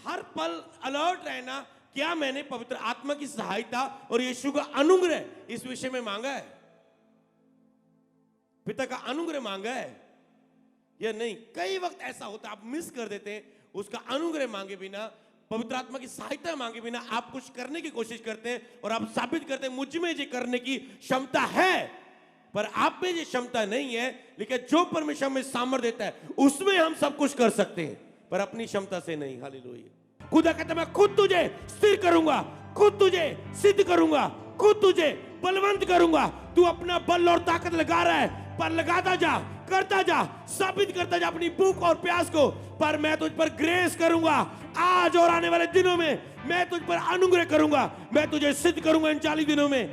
हर पल अलर्ट रहना, क्या मैंने पवित्र आत्मा की सहायता और यीशु का अनुग्रह इस विषय में मांगा है, पिता का अनुग्रह मांगा है या नहीं। कई वक्त ऐसा होता है आप मिस कर देते हैं, उसका अनुग्रह मांगे बिना, पवित्र आत्मा की सहायता मांगे बिना आप कुछ करने की कोशिश करते हैं और आप साबित करते हैं मुझ में ये करने की क्षमता है, पर आप में ये क्षमता नहीं है। लेकिन जो परमेश्वर में सामर्थ्य देता है उसमें हम सब कुछ कर सकते हैं, पर अपनी क्षमता से नहीं। हालेलुया। खुदा कहता मैं खुद तुझे स्थिर करूंगा, खुद तुझे सिद्ध करूंगा, खुद तुझे बलवंत करूंगा। तू अपना बल और ताकत लगा रहा है, पर लगाता जा, करता जा, साबित करता जा अपनी भूख और प्यास को। पर मैं तुझ पर ग्रेस करूंगा आज और आने वाले दिनों में, मैं तुझ पर अनुग्रह करूंगा, मैं तुझे सिद्ध करूंगा इन 40 दिनों में,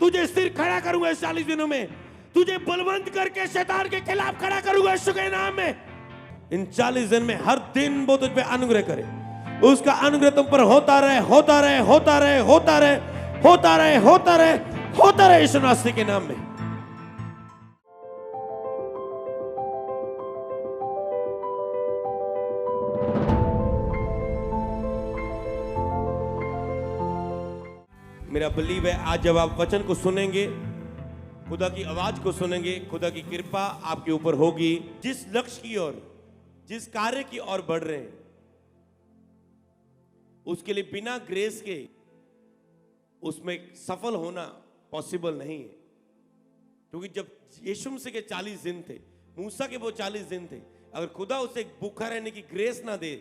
तुझे स्थिर खड़ा करूंगा इस 40 दिनों में, तुझे बलवंत करके शैतान के खिलाफ खड़ा करूंगा यीशु के नाम में। इन 40 दिन में हर दिन वो तुझ पे अनुग्रह करे, उसका अनुग्रह तुम पर होता रहे, होता रहे, होता रहे, होता रहे, होता रहे, होता रहे, होता रहे यीशु मसीह के नाम में। मेरा बिलीव है आज जब आप वचन को सुनेंगे, खुदा की आवाज को सुनेंगे, खुदा की कृपा आपके ऊपर होगी। जिस लक्ष्य की ओर, जिस कार्य की ओर बढ़ रहे हैं, उसके लिए बिना ग्रेस के उसमें सफल होना पॉसिबल नहीं है। क्योंकि जब यीशु मसीह के 40 दिन थे, मूसा के वो 40 दिन थे, अगर खुदा उसे भूखा रहने की ग्रेस ना दे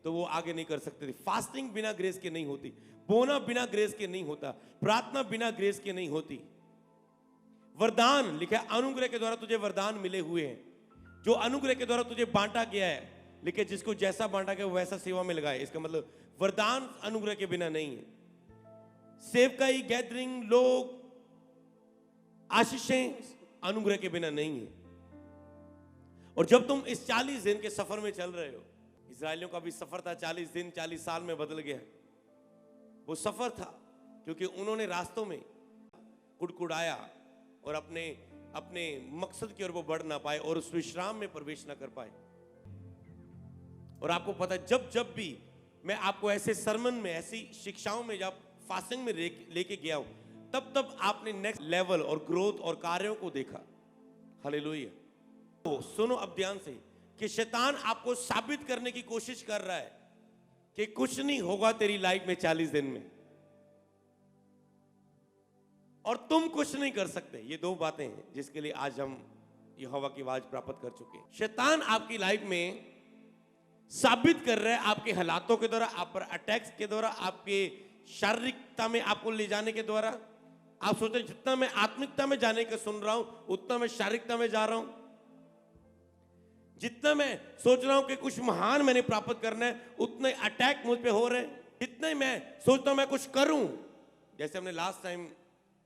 तो वो आगे नहीं कर सकते थे। फास्टिंग बिना ग्रेस के नहीं होती, बोना बिना ग्रेस के नहीं होता, प्रार्थना बिना ग्रेस के नहीं होती। वरदान लिखा है, अनुग्रह के द्वारा तुझे वरदान मिले हुए हैं, जो अनुग्रह के द्वारा तुझे बांटा गया है। लेकिन जिसको जैसा बांटा गया वैसा सेवा में लगाए। इसका मतलब वरदान अनुग्रह के बिना नहीं है। सेवकाई, गैदरिंग, लोग, आशीषें अनुग्रह के बिना नहीं है। और जब तुम इस 40 दिन के सफर में चल रहे हो, इस्राएलियों का भी सफर था 40 दिन, 40 साल में बदल गया। वो सफर था क्योंकि उन्होंने रास्तों में कुड़कुड़ाया और अपने अपने मकसद की ओर वो बढ़ ना पाए और उस विश्राम में प्रवेश ना कर पाए। और आपको पता है, जब जब भी मैं आपको ऐसे सरमन में, ऐसी शिक्षाओं में जब फास्टिंग में लेके गया हूं, तब तब आपने नेक्स्ट लेवल और ग्रोथ और कार्यों को देखा। हालेलुया। तो सुनो अब ध्यान से कि शैतान आपको साबित करने की कोशिश कर रहा है कि कुछ नहीं होगा तेरी लाइफ में 40 दिन में, और तुम कुछ नहीं कर सकते। ये दो बातें हैं जिसके लिए आज हम यहोवा की आवाज प्राप्त कर चुके हैं। शैतान आपकी लाइफ में साबित कर रहा है आपके हालातों के द्वारा, आप पर अटैक्स के द्वारा, आपके शारीरिकता में आपको ले जाने के द्वारा। आप सोचते हैं जितना मैं आत्मिकता में जाने का सुन रहा हूं उतना मैं शारीरिकता में जा रहा हूं। जितना मैं सोच रहा हूं कि कुछ महान मैंने प्राप्त करना है, उतने अटैक मुझ पे हो रहे हैं। जितने मैं सोचता हूं मैं कुछ करूं, जैसे हमने लास्ट टाइम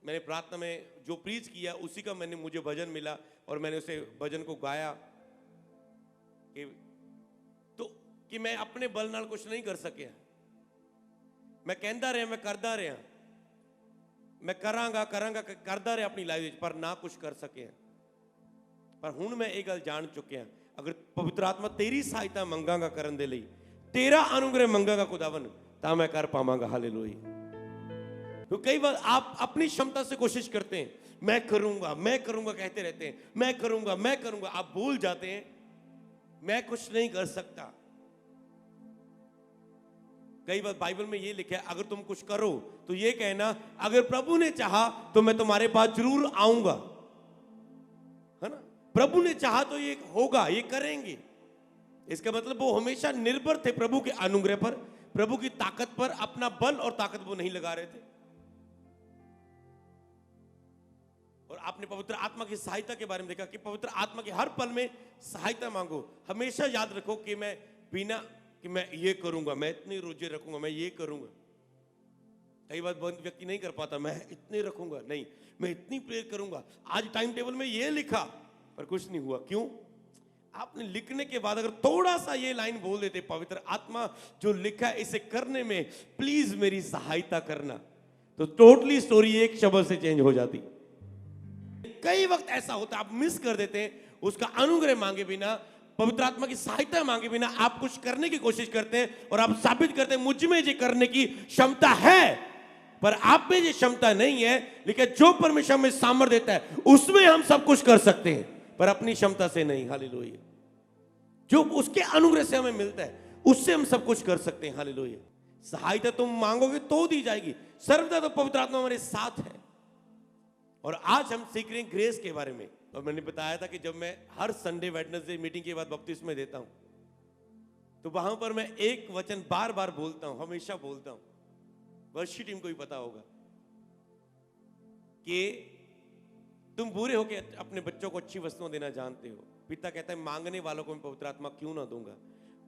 मैंने प्रार्थना में जो प्रीच किया उसी का मुझे भजन मिला और मैंने उसे भजन को गाया कि मैं अपने बल नाल कुछ नहीं कर सकिया। मैं कहता रहा, मैं करता रहा, मैं करांगा करता रहा अपनी लाइफ पर ना कुछ कर सके। पर हुण मैं एक गल जान चुकिया, अगर पवित्र आत्मा तेरी सहायता मंगांगा करन दे लई, तेरा अनुग्रह मंगांगा खुदावन, ता मैं कर पावांगा। हालेलुया। तो कई बार आप अपनी क्षमता से कोशिश करते हैं, मैं करूंगा कहते रहते हैं, मैं करूंगा। आप भूल जाते हैं मैं कुछ नहीं कर सकता। कई बार बाइबल में ये लिखा है, अगर तुम कुछ करो तो ये कहना, अगर प्रभु ने चाहा तो मैं तुम्हारे पास जरूर आऊंगा, है ना। प्रभु ने चाहा तो ये होगा, ये करेंगे। इसका मतलब वो हमेशा निर्भर थे प्रभु के अनुग्रह पर, प्रभु की ताकत पर। अपना बल और ताकत वो नहीं लगा रहे थे। और आपने पवित्र आत्मा की सहायता के बारे में देखा कि पवित्र आत्मा की हर पल में सहायता मांगो। हमेशा याद रखो कि मैं बिना कि मैं ये करूंगा, मैं इतनी रोजे रखूंगा, मैं ये करूंगा। कई बार व्यक्ति नहीं कर पाता, मैं इतने रखूंगा, नहीं मैं इतनी प्रेयर करूंगा, आज टाइम टेबल में ये लिखा पर कुछ नहीं हुआ। क्यों? आपने लिखने के बाद अगर थोड़ा सा ये लाइन बोल देते, पवित्र आत्मा जो लिखा है इसे करने में प्लीज मेरी सहायता करना, तो टोटली स्टोरी एक शब्द से चेंज हो जाती। कई वक्त ऐसा होता है आप मिस कर देते हैं उसका अनुग्रह मांगे बिना, पवित्र आत्मा की सहायता मांगे बिना आप कुछ करने की कोशिश करते हैं और आप साबित करते हैं मुझ में ये करने की क्षमता है, पर आप में ये क्षमता नहीं है। लेकिन जो परमेश्वर में सामर्थ्य देता है उसमें हम सब कुछ कर सकते हैं, पर अपनी क्षमता से नहीं। हालेलुया। जो उसके अनुग्रह से हमें मिलता है उससे हम सब कुछ कर सकते हैं। हालेलुया। सहायता तुम मांगोगे तो दी जाएगी, सर्वदा तो पवित्र आत्मा हमारे साथ है। और आज हम सीख रहे हैं ग्रेस के बारे में। और मैंने बताया था कि जब मैं हर संडे वेडनेसडे मीटिंग के बाद बपतिस्मा देता हूं, तो वहां पर मैं एक वचन बार बार बोलता हूं, हमेशा बोलता हूं। वर्षी टीम को भी पता होगा कि तुम बुरे होकर अपने बच्चों को अच्छी वस्तुएं देना जानते हो। पिता कहता है मांगने वालों को मैं पवित्र आत्मा क्यों ना दूंगा।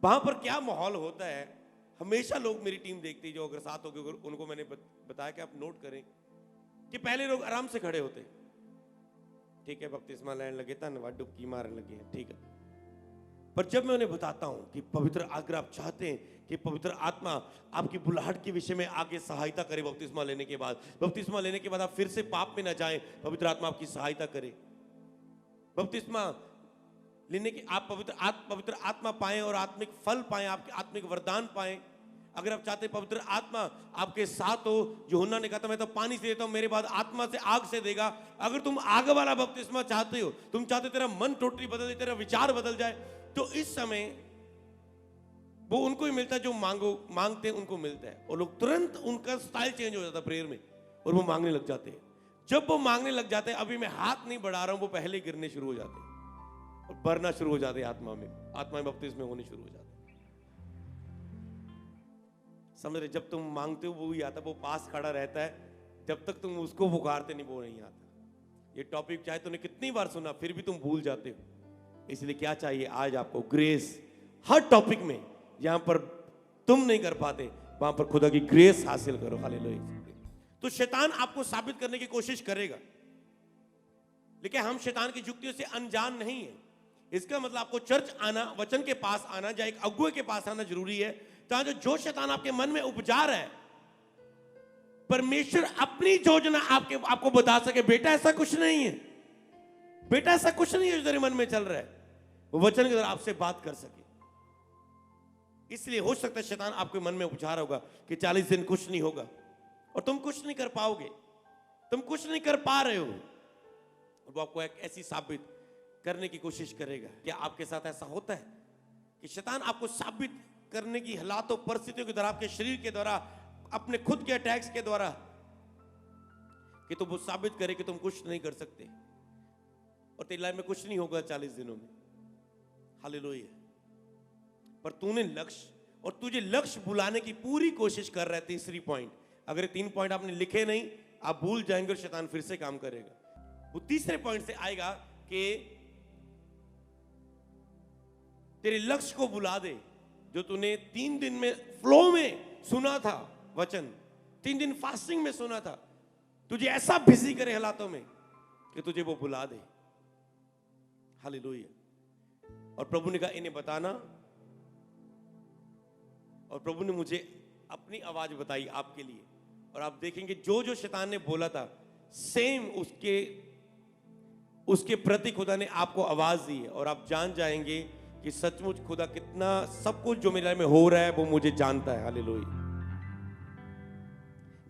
वहां पर क्या माहौल होता है, हमेशा लोग मेरी टीम देखती है, जो अगर साथ होगी उनको मैंने बताया कि आप नोट करें कि पहले लोग आराम से खड़े होते, ठीक है, बपतिस्मा लेने लगे, धन्यवाद, डुबकी मारने लगे, ठीक है। पर जब मैं उन्हें बताता हूं कि पवित्र, अगर आप चाहते हैं कि पवित्र आत्मा आपकी बुलाहट के विषय में आगे सहायता करे, बपतिस्मा लेने के बाद आप फिर से पाप में ना जाएं, पवित्र आत्मा आपकी सहायता करे। बपतिस्मा लेने की आप पवित्र आत्मा पाएं और आत्मिक फल पाएं, आपके आत्मिक वरदान पाएं। अगर आप चाहते हैं पवित्र आत्मा आपके साथ हो, यूहन्ना ने कहा था मैं तो पानी से देता हूं, मेरे बाद आत्मा से आग से देगा। अगर तुम आग वाला बपतिस्मा चाहते हो, तुम चाहते तेरा मन टोटली बदल जाए, तेरा विचार बदल जाए, तो इस समय वो उनको ही मिलता है जो मांगते हैं उनको मिलता है। और लोग तुरंत उनका स्टाइल चेंज हो जाता है प्रेयर में और वो मांगने लग जाते हैं। जब वो मांगने लग जाते हैं, अभी मैं हाथ नहीं बढ़ा रहा हूं, वो पहले गिरने शुरू हो जाते हैं और भरना शुरू हो जाते हैं, आत्मा में बपतिस्मा होने शुरू हो जाते हैं। समझ रहे? जब तुम मांगते हो वो ही आता है, वो पास खड़ा रहता है, जब तक तुम उसको पुकारते नहीं वो नहीं आता। ये टॉपिक चाहे तुमने कितनी बार सुना फिर भी तुम भूल जाते हो। इसलिए क्या चाहिए आज आपको? ग्रेस। हर टॉपिक में जहां पर तुम नहीं कर पाते वहां पर खुदा की ग्रेस हासिल करो। हालेलुया। तो शैतान आपको साबित करने की कोशिश करेगा, लेकिन हम शैतान की युक्तियों से अनजान नहीं है। इसका मतलब आपको चर्च आना, वचन के पास आना, या एक अगुए के पास आना जरूरी है, ताकि जो शैतान आपके मन में उपजा रहा है, परमेश्वर अपनी योजना आपको बता सके, बेटा ऐसा कुछ नहीं है, बेटा ऐसा कुछ नहीं है जो तेरे मन में चल रहा है, वो वचन के द्वारा आपसे बात कर सके। इसलिए हो सकता है शैतान आपके मन में उपजा रहा होगा कि 40 दिन कुछ नहीं होगा और तुम कुछ नहीं कर पाओगे, तुम कुछ नहीं कर पा रहे हो। वो आपको एक ऐसी साबित करने की कोशिश करेगा। क्या आपके साथ ऐसा होता है कि शैतान आपको साबित करने की हालातों, परिस्थितियों के द्वारा, आपके शरीर के द्वारा, अपने खुद के अटैक्स के द्वारा, कि तुम वो साबित करे कि तुम कुछ नहीं कर सकते और तेरी लाइफ में कुछ नहीं होगा 40 दिनों में। हालेलुया। पर तूने लक्ष्य, और तुझे लक्ष्य बुलाने की पूरी कोशिश कर रहा है। तीसरी पॉइंट, अगर 3 पॉइंट आपने लिखे नहीं, आप भूल जाएंगे और शैतान फिर से काम करेगा। वो तीसरे पॉइंट से आएगा कि तेरे लक्ष्य को बुला दे, जो तूने 3 दिन में फ्लो में सुना था वचन, 3 दिन फास्टिंग में सुना था, तुझे ऐसा बिजी करे हालातों में कि तुझे वो बुला दे। हालेलुया। और प्रभु ने कहा इन्हें बताना, और प्रभु ने मुझे अपनी आवाज बताई आपके लिए, और आप देखेंगे जो जो शैतान ने बोला था सेम उसके प्रति खुदा ने आपको आवाज दी है। और आप जान जाएंगे कि सचमुच खुदा कितना, सब कुछ जो मेरे लाइफ में हो रहा है वो मुझे जानता है। हालेलुया।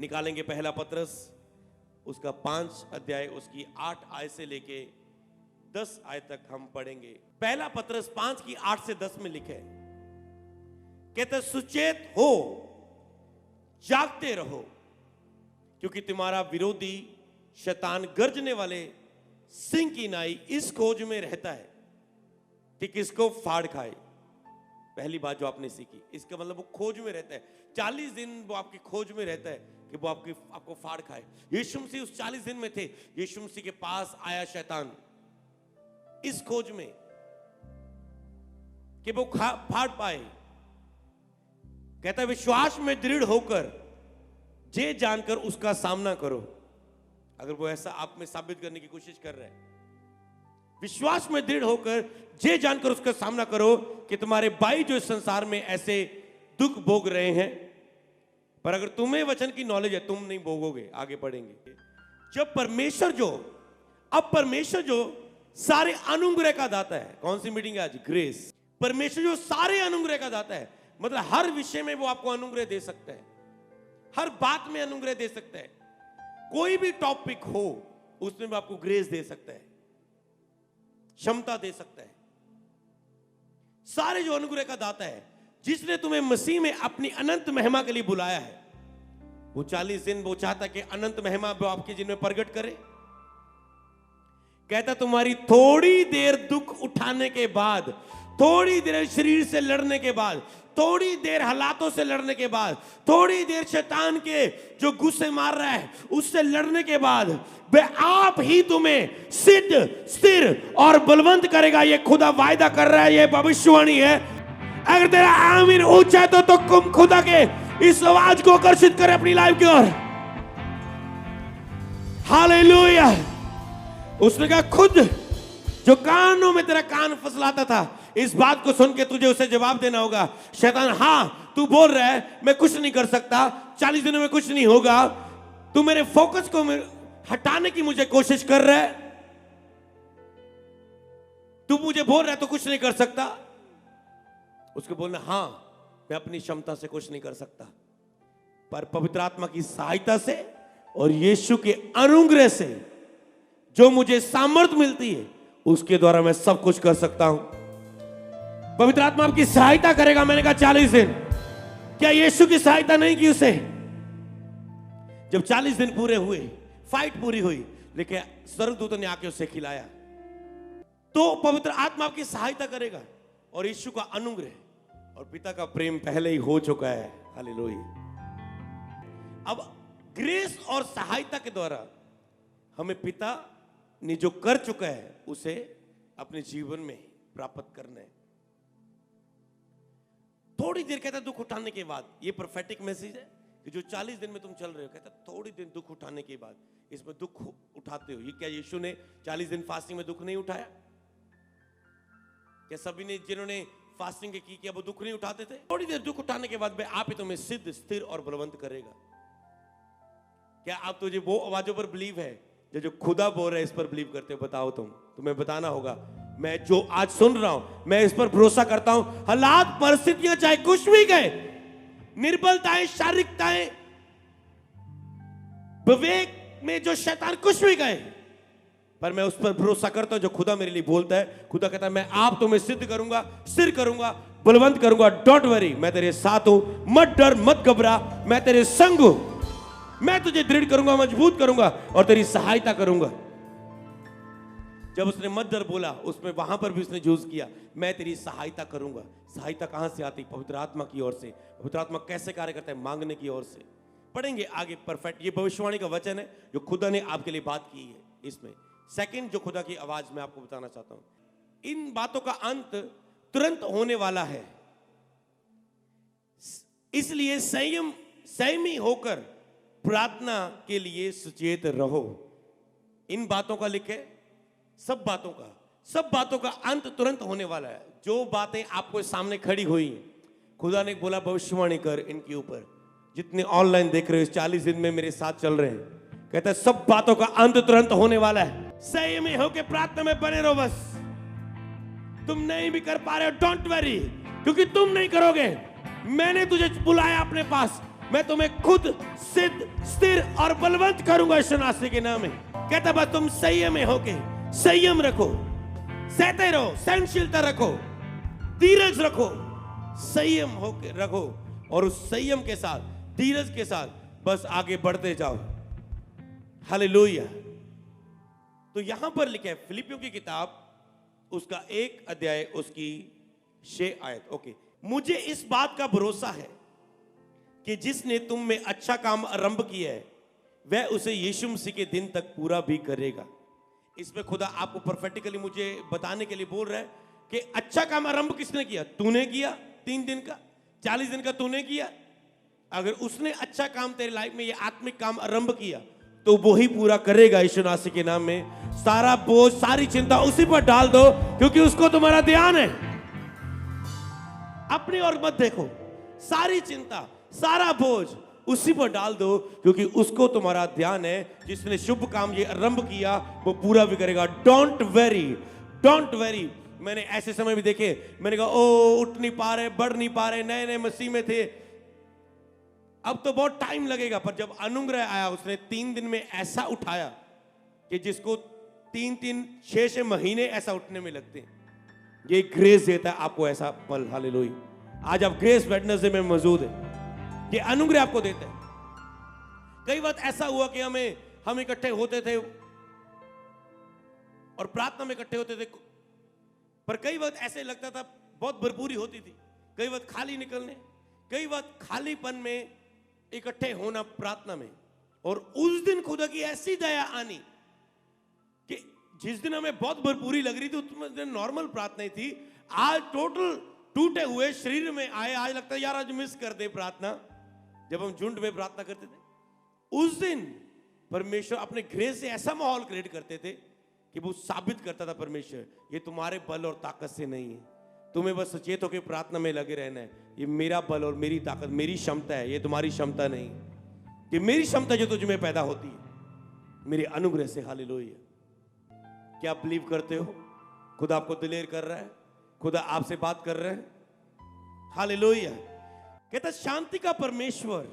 निकालेंगे पहला पत्रस, उसका 5 अध्याय, उसकी 8 आयत से लेके 10 आयत तक हम पढ़ेंगे। पहला पत्रस 5 की 8 से 10 में लिखे, कहते सुचेत हो, जागते रहो, क्योंकि तुम्हारा विरोधी शैतान गर्जने वाले सिंह की नाई इस खोज में रहता है कि किसको फाड़ खाए। पहली बात जो आपने सीखी, इसका मतलब वो खोज में रहता है। 40 दिन वो आपकी खोज में रहता है कि वो आपको फाड़ खाए। यीशु मसीह उस 40 दिन में थे। यीशु मसीह के पास आया शैतान इस खोज में कि वो फाड़ पाए। कहता है विश्वास में दृढ़ होकर जे जानकर उसका सामना करो। अगर वो ऐसा आप में साबित करने की कोशिश कर रहा है, विश्वास में दृढ़ होकर जे जानकर उसका सामना करो कि तुम्हारे भाई जो इस संसार में ऐसे दुख भोग रहे हैं, पर अगर तुम्हें वचन की नॉलेज है तुम नहीं भोगोगे। आगे पढ़ेंगे। जब परमेश्वर जो सारे अनुग्रह का दाता है। कौन सी मीटिंग है आज? ग्रेस। परमेश्वर जो सारे अनुग्रह का दाता है, मतलब हर विषय में वो आपको अनुग्रह दे सकता है, हर बात में अनुग्रह दे सकता है। कोई भी टॉपिक हो उसमें वो आपको ग्रेस दे सकता है, क्षमता दे सकता है। सारे जो अनुग्रह का दाता है, जिसने तुम्हें मसीह में अपनी अनंत महिमा के लिए बुलाया है, वो 40 दिन वो चाहता कि अनंत महिमा वो आपके जिन में प्रकट करे। कहता तुम्हारी थोड़ी देर दुख उठाने के बाद, थोड़ी देर शरीर से लड़ने के बाद, थोड़ी देर हालातों से लड़ने के बाद, थोड़ी देर शैतान के जो गुस्से मार रहा है उससे लड़ने के बाद, वह आप ही तुम्हें सिद्ध, स्थिर और बलवंत करेगा। ये खुदा वायदा कर रहा है, ये भविष्यवाणी है। अगर तेरा आमीन ऊंचा है तो तुम खुदा के इस आवाज को आकर्षित करे अपनी लाइफ की ओर। हालेलुया। उसने कहा खुद जो कानों में तेरा कान फसलाता था, इस बात को सुन के तुझे उसे जवाब देना होगा। शैतान, हाँ तू बोल रहा है मैं कुछ नहीं कर सकता, 40 दिनों में कुछ नहीं होगा, तू मेरे फोकस को हटाने की मुझे कोशिश कर रहा है, तू मुझे बोल रहा है तो कुछ नहीं कर सकता। उसको बोलना, हाँ मैं अपनी क्षमता से कुछ नहीं कर सकता, पर पवित्र आत्मा की सहायता से और यीशु के अनुग्रह से जो मुझे सामर्थ मिलती है उसके द्वारा मैं सब कुछ कर सकता हूं। पवित्र आत्मा आपकी सहायता करेगा। मैंने कहा 40 दिन, क्या यीशु की सहायता नहीं की उसे? जब 40 दिन पूरे हुए, फाइट पूरी हुई, लेकिन स्वर्गदूतों ने आके उसे खिलाया। तो पवित्र आत्मा आपकी सहायता करेगा और यीशु का अनुग्रह और पिता का प्रेम पहले ही हो चुका है। हालेलुया। अब ग्रेस और सहायता के द्वारा हमें पिता ने जो कर चुका है उसे अपने जीवन में प्राप्त करना है। थोड़ी देर कहता दुख उठाने के बाद, ये प्रोफेटिक मैसेज है कि जो 40 दिन में तुम चल रहे हो, कहता थोड़ी दिन दुख उठाने के बाद इसमें दुख उठाते हो। ये क्या यीशु ने 40 दिन फास्टिंग में दुख नहीं उठाया? क्या सभी ने जिन्होंने फास्टिंग की किया वो दुख नहीं उठाते थे? थोड़ी देर दुख उठाने के बाद मैं आप ही तुम्हें सिद्ध, स्थिर और बलवंत करेगा। क्या आप तुझे वो आवाजों पर बिलीव है जो खुदा बोल रहा है, इस पर बिलीव करते हो? बताओ तुम्हें बताना होगा। मैं जो आज सुन रहा हूं मैं इस पर भरोसा करता हूं। हालात, परिस्थितियां चाहे कुछ भी गए, निर्बलताएं, शारीरिकताएं, विवेक में जो शैतान कुछ भी गए, पर मैं उस पर भरोसा करता हूं जो खुदा मेरे लिए बोलता है। खुदा कहता है मैं आप तुम्हें सिद्ध करूंगा, स्थिर करूंगा, बलवंत करूंगा। डोंट वरी, मैं तेरे साथ हूं, मत डर, मत घबरा, मैं तेरे संग हूं। मैं तुझे दृढ़ करूंगा, मजबूत करूंगा और तेरी सहायता करूंगा। जब उसने मत डर बोला, उसमें वहां पर भी उसने यूज किया, मैं तेरी सहायता करूंगा। सहायता कहां से आती? पवित्र आत्मा की ओर से। पवित्र आत्मा कैसे कार्य करता है? मांगने की ओर से। पढ़ेंगे आगे परफेक्ट। ये भविष्यवाणी का वचन है जो खुदा ने आपके लिए बात की है। इसमें सेकंड जो खुदा की आवाज मैं आपको बताना चाहता हूं, इन बातों का अंत तुरंत होने वाला है, इसलिए संयमी होकर प्रार्थना के लिए सचेत रहो। इन बातों का लिखे, सब बातों का अंत तुरंत होने वाला है। जो बातें आपको सामने खड़ी हुई, खुदा ने बोला भविष्यवाणी कर इनके ऊपर। जितने ऑनलाइन देख रहे हो, 40 दिन में मेरे साथ चल रहे हैं, कहता है सब बातों का अंत तुरंत होने वाला है। संयमी होकर प्रार्थना में बने रहो। बस तुम नहीं भी कर पा रहे हो, डोंट वरी, क्योंकि तुम नहीं करोगे। मैंने तुझे बुलाया अपने पास, मैं तुम्हें खुद सिद्ध, स्थिर और बलवंत करूंगा यीशु नासरी के नाम में। कहता बस तुम संयम में होके, संयम रखो, सहते रहो, सहनशीलता रखो, धीरज रखो, संयम होके रखो और उस संयम के साथ, धीरज के साथ बस आगे बढ़ते जाओ। हालेलुया। तो यहां पर लिखा है फिलिपियों की किताब, उसका 1 अध्याय, उसकी 6 आयत। ओके, मुझे इस बात का भरोसा है कि जिसने तुम में अच्छा काम आरंभ किया है वह उसे यीशु मसीह के दिन तक पूरा भी करेगा। इसमें खुदा आपको परफेक्टिकली मुझे बताने के लिए बोल रहा है कि अच्छा काम आरंभ किसने किया? तूने किया। 3 दिन का, 40 दिन का तूने किया। अगर उसने अच्छा काम तेरे लाइफ में, ये आत्मिक काम आरंभ किया, तो वो ही पूरा करेगा यीशु नासरी के नाम में। सारा बोझ, सारी चिंता उसी पर डाल दो, क्योंकि उसको तुम्हारा ध्यान है। अपनी ओर मत देखो, सारी चिंता, सारा बोझ उसी पर डाल दो, क्योंकि उसको तुम्हारा ध्यान है। जिसने शुभ काम ये आरंभ किया वो पूरा भी करेगा। Don't very, don't very. मैंने ऐसे समय भी देखे, मैंने कहा ओ उठ नहीं पा रहे, बढ़ नहीं पा रहे, नए नए मसीह में थे, अब तो बहुत टाइम लगेगा। पर जब अनुग्रह आया, उसने 3 दिन में ऐसा उठाया कि जिसको 3-3 6-6 महीने ऐसा उठने में लगते हैं। ये ग्रेस देता है आपको ऐसा पल। हालेलुया। आज आप ग्रेस वेडनेसडे में मौजूद है, ये अनुग्रह आपको देता है। कई बार ऐसा हुआ कि हम इकट्ठे होते थे और प्रार्थना में इकट्ठे होते थे, पर कई बार ऐसे लगता था बहुत भरपूरी होती थी, कई बार खाली निकलने, कई बार खालीपन में इकट्ठे होना प्रार्थना में। और उस दिन खुदा की ऐसी दया आनी कि जिस दिन हमें बहुत भरपूरी लग रही थी, उस दिन नॉर्मल प्रार्थना ही थी, आज टोटल टूटे हुए शरीर में आए। आज लगता है यार आज मिस कर दे प्रार्थना, जब हम झुंड में प्रार्थना करते थे। उस दिन परमेश्वर अपने ग्रेस से ऐसा माहौल क्रिएट करते थे कि वो साबित करता था, परमेश्वर ये तुम्हारे बल और ताकत से नहीं है, तुम्हें बस सचेत होकर प्रार्थना में लगे रहना है। ये मेरा बल और मेरी ताकत, मेरी क्षमता है, ये तुम्हारी क्षमता नहीं। ये मेरी क्षमता जो तुझ में पैदा होती है मेरे अनुग्रह से। हालेलुया। क्या आप बिलीव करते हो? खुदा आपको दिलेर कर रहा है, खुदा आपसे बात कर रहा है। हालेलुया। कहता शांति का परमेश्वर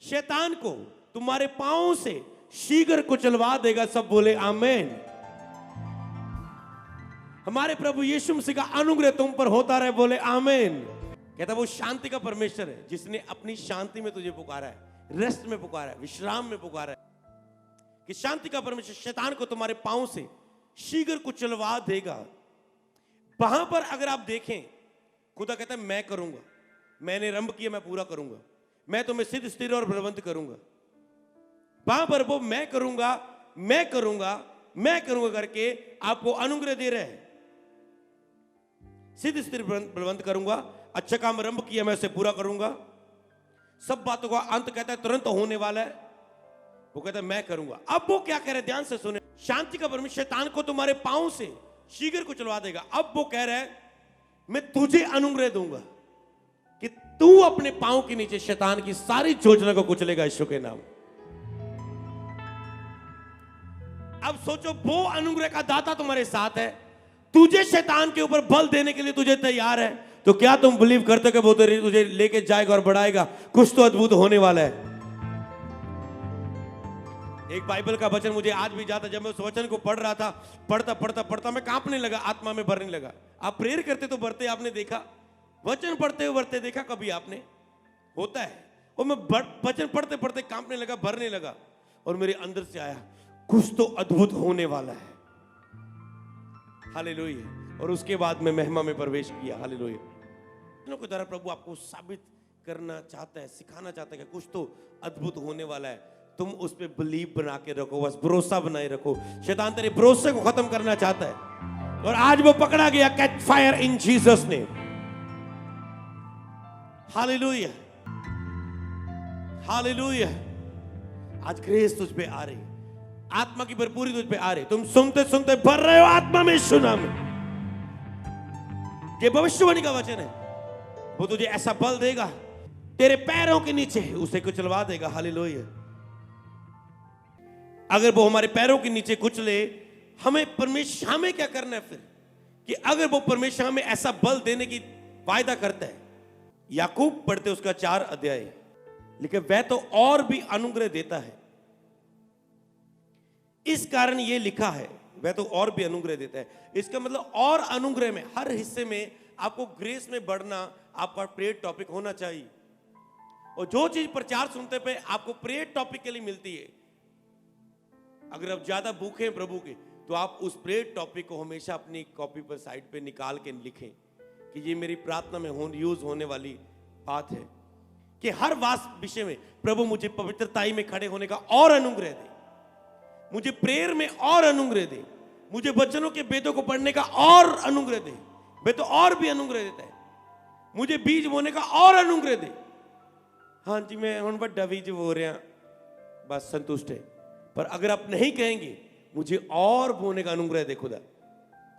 शैतान को तुम्हारे पांव से शीघ्र कुचलवा देगा। सब बोले आमीन। हमारे प्रभु यीशु मसीह का अनुग्रह तुम पर होता रहे, बोले आमीन। कहता वो शांति का परमेश्वर है जिसने अपनी शांति में तुझे पुकारा है, रेस्ट में पुकारा है, विश्राम में पुकारा है। कि शांति का परमेश्वर शैतान को तुम्हारे पांव से शीघ्र कुचलवा देगा। वहां पर अगर आप देखें, खुदा कहता है मैं करूंगा, मैंने आरंभ किया मैं पूरा करूंगा, मैं तुम्हें सिद्ध स्थिर और बलवंत करूंगा। वहां पर वो मैं करूंगा मैं करूंगा मैं करूंगा करके आपको अनुग्रह दे रहे हैं। सिद्ध स्थिर बलवंत करूंगा, अच्छा काम आरंभ किया मैं उसे पूरा करूंगा। सब बातों का अंत कहता है तुरंत होने वाला है। वो कहता है मैं करूंगा। अब वो क्या कह रहे हैं, ध्यान से सुने। शांति का परमेश्वर शैतान को तुम्हारे पांव से शीघ्र कुचलवा देगा। अब वो कह रहा है मैं तुझे अनुग्रह दूंगा कि तू अपने पांव के नीचे शैतान की सारी योजना को कुचलेगा यीशु के नाम। अब सोचो वो अनुग्रह का दाता तुम्हारे साथ है, तुझे शैतान के ऊपर बल देने के लिए तुझे तैयार है, तो क्या तुम बिलीव करते कि वो तुझे लेके जाएगा और बढ़ाएगा? कुछ तो अद्भुत होने वाला है। एक बाइबल का वचन मुझे आज भी जाता, जब मैं उस वचन को पढ़ रहा था, पढ़ता पढ़ता पढ़ता मैं कांपने लगा, आत्मा में भरने लगा। आप प्रेयर करते तो भरते आपने देखा, वचन पढ़ते हुए भरते देखा कभी आपने? होता है। और मैं वचन पढ़ते पढ़ते कांपने लगा, भरने लगा, और मेरे अंदर से आया कुछ तो अद्भुत होने वाला है। हालेलुया। और उसके बाद मैं महिमा में प्रवेश किया। हालेलुया। के द्वारा प्रभु आपको साबित करना चाहता है, सिखाना चाहता है कि कुछ तो अद्भुत होने वाला है। तुम उस पे बिलीव बना के रखो, बस भरोसा बनाए रखो। शैतान तेरे भरोसे को खत्म करना चाहता है, और आज वो पकड़ा गया। Catch fire in Jesus name. Hallelujah. Hallelujah. आज ग्रेस तुझ पे आ रही, आत्मा की भरपूरी तुझ पे आ रही। तुम सुनते सुनते भर रहे हो आत्मा में, सुना में। ये भविष्यवाणी का वचन है। वो तुझे ऐसा बल देगा, तेरे पैरों के नीचे उसे कुचलवा देगा। हालेलुया। अगर वो हमारे पैरों के नीचे कुचले, हमें परमेश्वर, हमें क्या करना है फिर? कि अगर वो परमेश्वर हमें ऐसा बल देने की वायदा करता है, याकूब पढ़ते उसका 4 अध्याय, लेकिन वह तो और भी अनुग्रह देता है। इस कारण यह लिखा है, वह तो और भी अनुग्रह देता है। इसका मतलब और अनुग्रह में, हर हिस्से में आपको ग्रेस में बढ़ना आपका प्रेयर टॉपिक होना चाहिए। और जो चीज प्रचार सुनते पे आपको प्रेयर टॉपिक के लिए मिलती है, अगर आप ज्यादा भूखे हैं प्रभु के, तो आप उस प्रेयर टॉपिक को हमेशा अपनी कॉपी पर साइड पे निकाल के लिखें कि ये मेरी प्रार्थना में यूज होने वाली बात है। कि हर विषय में प्रभु मुझे पवित्रताई में खड़े होने का और अनुग्रह दे, मुझे प्रेयर में और अनुग्रह दे, मुझे वचनों के वेदों को पढ़ने का और अनुग्रह दे। वे तो और भी अनुग्रह देता है। मुझे बीज बोने का और अनुग्रह दे। हाँ जी मैं हूं बड़ा बीज बो रहा, बस संतुष्ट है। पर अगर आप नहीं कहेंगे मुझे और बोने का अनुग्रह दे खुदा,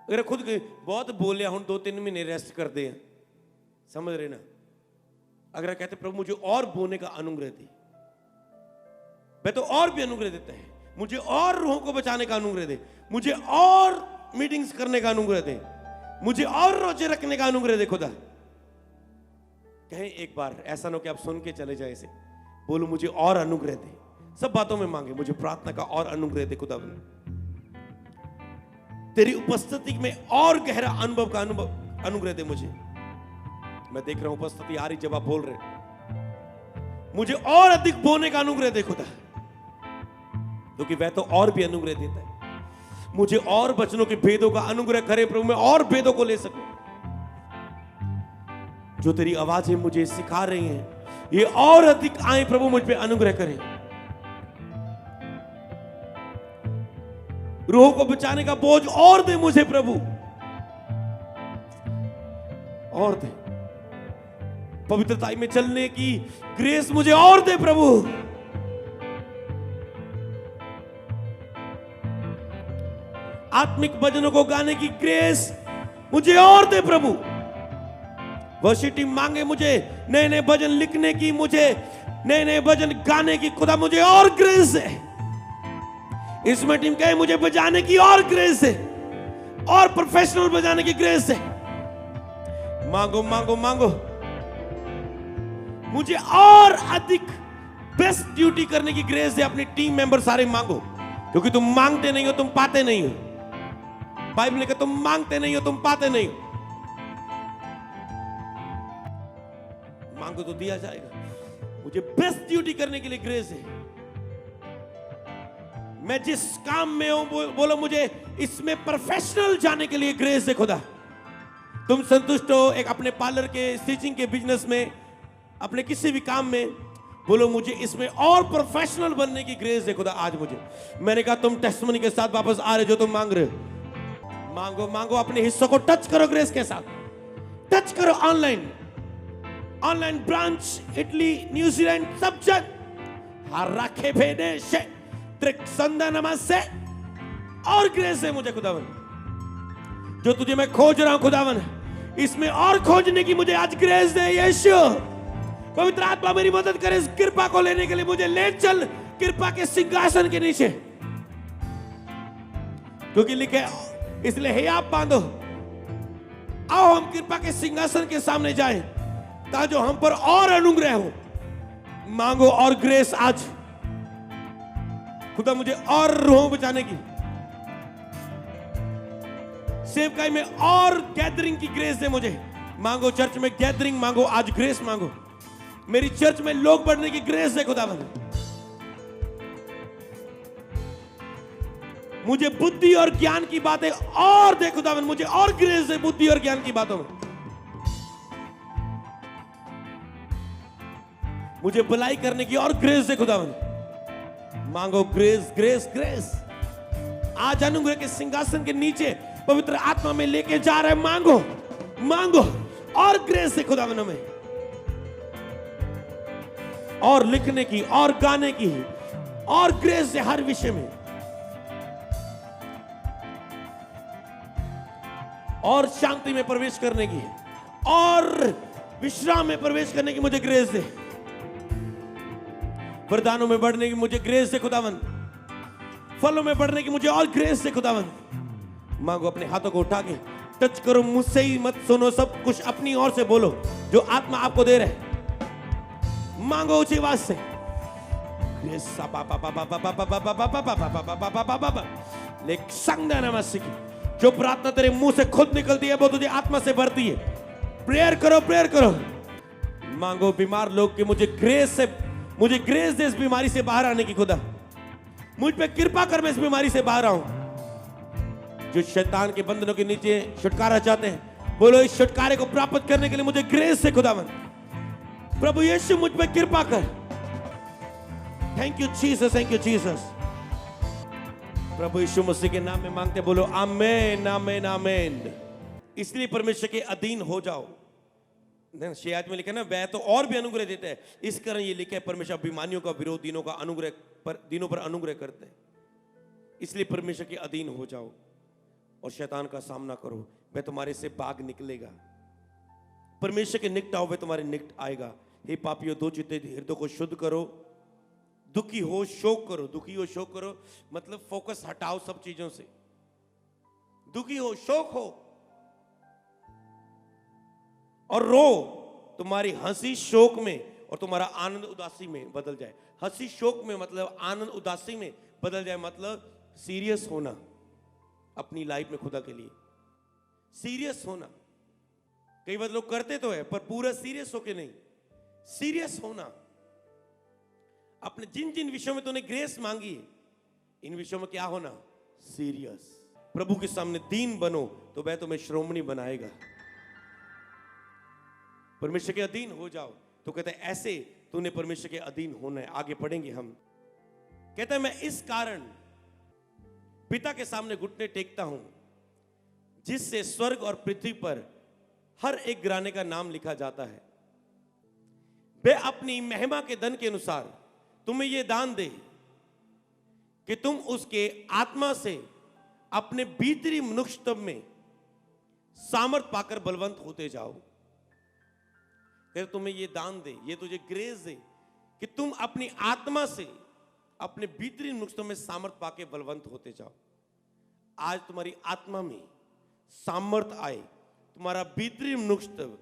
अगर खुद बहुत बोलिया हूं 2-3 महीने रेस्ट कर दे, समझ रहे ना? अगर कहते प्रभु मुझे और बोने का अनुग्रह दे, वह तो और भी अनुग्रह देता है। मुझे और रूहों को बचाने का अनुग्रह दे, मुझे और मीटिंग्स करने का अनुग्रह दे, मुझे और रोजे रखने का अनुग्रह दे खुदा। कहें एक बार, ऐसा ना हो कि आप सुन के चले जाए इसे। बोलो मुझे और अनुग्रह दे। सब बातों में मांगे, मुझे प्रार्थना का और अनुग्रह दे खुदा। तेरी उपस्थिति में और गहरा अनुभव का अनुग्रह दे मुझे। मैं देख रहा हूं उपस्थिति आ रही जब आप बोल रहे। मुझे और अधिक बोलने का अनुग्रह दे खुदा, क्योंकि वह तो और भी अनुग्रह देता है। मुझे और वचनों के भेदों का अनुग्रह करे प्रभु, मैं और भेदों को ले सकूं। जो तेरी आवाजें मुझे सिखा रही हैं, ये और अधिक आए प्रभु, मुझ पे अनुग्रह करें। रूह को बचाने का बोझ और दे मुझे प्रभु, और दे। पवित्रताई में चलने की ग्रेस मुझे और दे प्रभु। आत्मिक भजनों को गाने की ग्रेस मुझे और दे प्रभु। वर्शिप टीम मांगे मुझे नए नए भजन लिखने की, मुझे नए नए भजन गाने की, खुदा मुझे और ग्रेस है। इसमें टीम कहे मुझे बजाने की और ग्रेस है, और प्रोफेशनल बजाने की ग्रेस है। मांगो मांगो मांगो, मुझे और अधिक बेस्ट ड्यूटी करने की ग्रेस है। अपनी टीम मेंबर सारे मांगो, क्योंकि तुम मांगते नहीं हो तुम पाते नहीं हो। बाइबल ने कहा तुम मांगते नहीं हो तुम पाते नहीं हो। मांगो तो दिया जाएगा। मुझे बेस्ट ड्यूटी करने के लिए ग्रेस है। मैं जिस काम में हूं बोलो मुझे इसमें प्रोफेशनल जाने के लिए ग्रेस है खुदा। तुम संतुष्ट हो एक अपने पार्लर के, स्टिचिंग के बिजनेस में, अपने किसी भी काम में, बोलो मुझे इसमें और प्रोफेशनल बनने की ग्रेस है खुदा आज मुझे। मैंने कहा तुम टेस्टिमनी के साथ वापस आ रहे जो तुम मांग रहे हो। मांगो मांगो, अपने हिस्सों को टच करो ग्रेस के साथ। टच करो ऑनलाइन ब्रांच, इटली, न्यूजीलैंड, सब जग हर रखे भेदे से त्रिक संदा नमस से और ग्रेस है मुझे खुदावन। जो तुझे मैं खोज रहा हूं खुदावन, इसमें और खोजने की मुझे आज ग्रेस दे यीशु। पवित्र आत्मा मेरी मदद करे इस कृपा को लेने के लिए। मुझे ले चल कृपा के सिंहासन के नीचे, क्योंकि लिखे इसलिए हे आप बांधो, आओ हम कृपा के सिंहासन के सामने जाएं, ताकि जो हम पर और अनुग्रह हो। मांगो और ग्रेस आज खुदा, मुझे और रूहों बचाने की, सेवकाई में और गैदरिंग की ग्रेस दे मुझे। मांगो चर्च में गैदरिंग मांगो, आज ग्रेस मांगो। मेरी चर्च में लोग बढ़ने की ग्रेस दे खुदावन। मुझे बुद्धि और ज्ञान की बातें और दे खुदावन, मुझे और ग्रेस दे बुद्धि और ज्ञान की बातों में। मुझे भलाई करने की और ग्रेस दे खुदावन। मांगो ग्रेस ग्रेस ग्रेस। आज अनुग्रह के सिंहासन के नीचे पवित्र आत्मा में लेके जा रहे। मांगो मांगो और ग्रेस दे खुदावन हमें, और लिखने की और गाने की और ग्रेस दे हर विषय में, और शांति में प्रवेश करने की और विश्राम में प्रवेश करने की मुझे ग्रेस दे। वरदानों में बढ़ने की मुझे ग्रेस दे खुदावन। फलों में बढ़ने की मुझे और ग्रेस दे खुदावन। मांगो, अपने हाथों को उठा के टच करो, मुझसे ही मत सुनो, सब कुछ अपनी ओर से बोलो जो आत्मा आपको दे रहे। मांगो ऊंची आवाज से। जो प्रार्थना तेरे मुंह से खुद निकलती है वो तुझे आत्मा से भरती है। प्रेयर करो, प्रेयर करो। मांगो बीमार लोग के मुझे ग्रेस दे इस बीमारी से बाहर आने की खुदा। मुझ पे कृपा कर, मैं इस बीमारी से बाहर आऊं। जो शैतान के बंधनों के नीचे छुटकारा चाहते हैं, बोलो इस छुटकारे को प्राप्त करने के लिए मुझे ग्रेस से खुदावन। प्रभु यीशु मुझ पे कृपा कर। Thank you Jesus, thank you Jesus. प्रभु यीशु मसीह के नाम में मांगते, बोलो आमेन आमेन आमेन। इसलिए परमेश्वर के अधीन हो जाओ। शिकायत में लिखा ना, वह तो और भी अनुग्रह देता है। इस कारण ये लिखा है, परमेश्वर बीमारियों का विरोध दिनों पर अनुग्रह करते हैं। इसलिए परमेश्वर के अधीन हो जाओ और शैतान का सामना करो, वह तुम्हारे से भाग निकलेगा। परमेश्वर के निकट आओ, वह तुम्हारे निकट आएगा। हे पापियों, दो चित्ते हृदय को शुद्ध करो। दुखी हो शोक करो, दुखी हो शोक करो मतलब फोकस हटाओ सब चीजों से। दुखी हो शोक हो, और रो तुम्हारी हंसी शोक में और तुम्हारा आनंद उदासी में बदल जाए। हंसी शोक में मतलब आनंद उदासी में बदल जाए, मतलब सीरियस होना अपनी लाइफ में खुदा के लिए, सीरियस होना। कई बार लोग करते तो है पर पूरा सीरियस होके नहीं, सीरियस होना। अपने जिन जिन विषयों में तूने ग्रेस मांगी है, इन विषयों में क्या होना, सीरियस। प्रभु के सामने दीन बनो तो वह तुम्हें श्रोमणी बनाएगा। परमेश्वर के अधीन हो जाओ तो कहते हैं ऐसे तूने परमेश्वर के अधीन होना है। आगे पढ़ेंगे हम। कहता है मैं इस कारण पिता के सामने घुटने टेकता हूं जिससे स्वर्ग और पृथ्वी पर हर एक घराने का नाम लिखा जाता है। वह अपनी महिमा के धन के अनुसार तुम्हें यह दान दे कि तुम उसके आत्मा से अपने भीतरी मनुष्यत्व में सामर्थ पाकर बलवंत होते जाओ। तुम्हें यह दान दे, ये तुझे ग्रेस दे कि तुम अपनी आत्मा से अपने भीतरी मनुष्यत्व में सामर्थ पाके बलवंत होते जाओ। आज तुम्हारी आत्मा में सामर्थ आए, तुम्हारा भीतरी मनुष्यत्व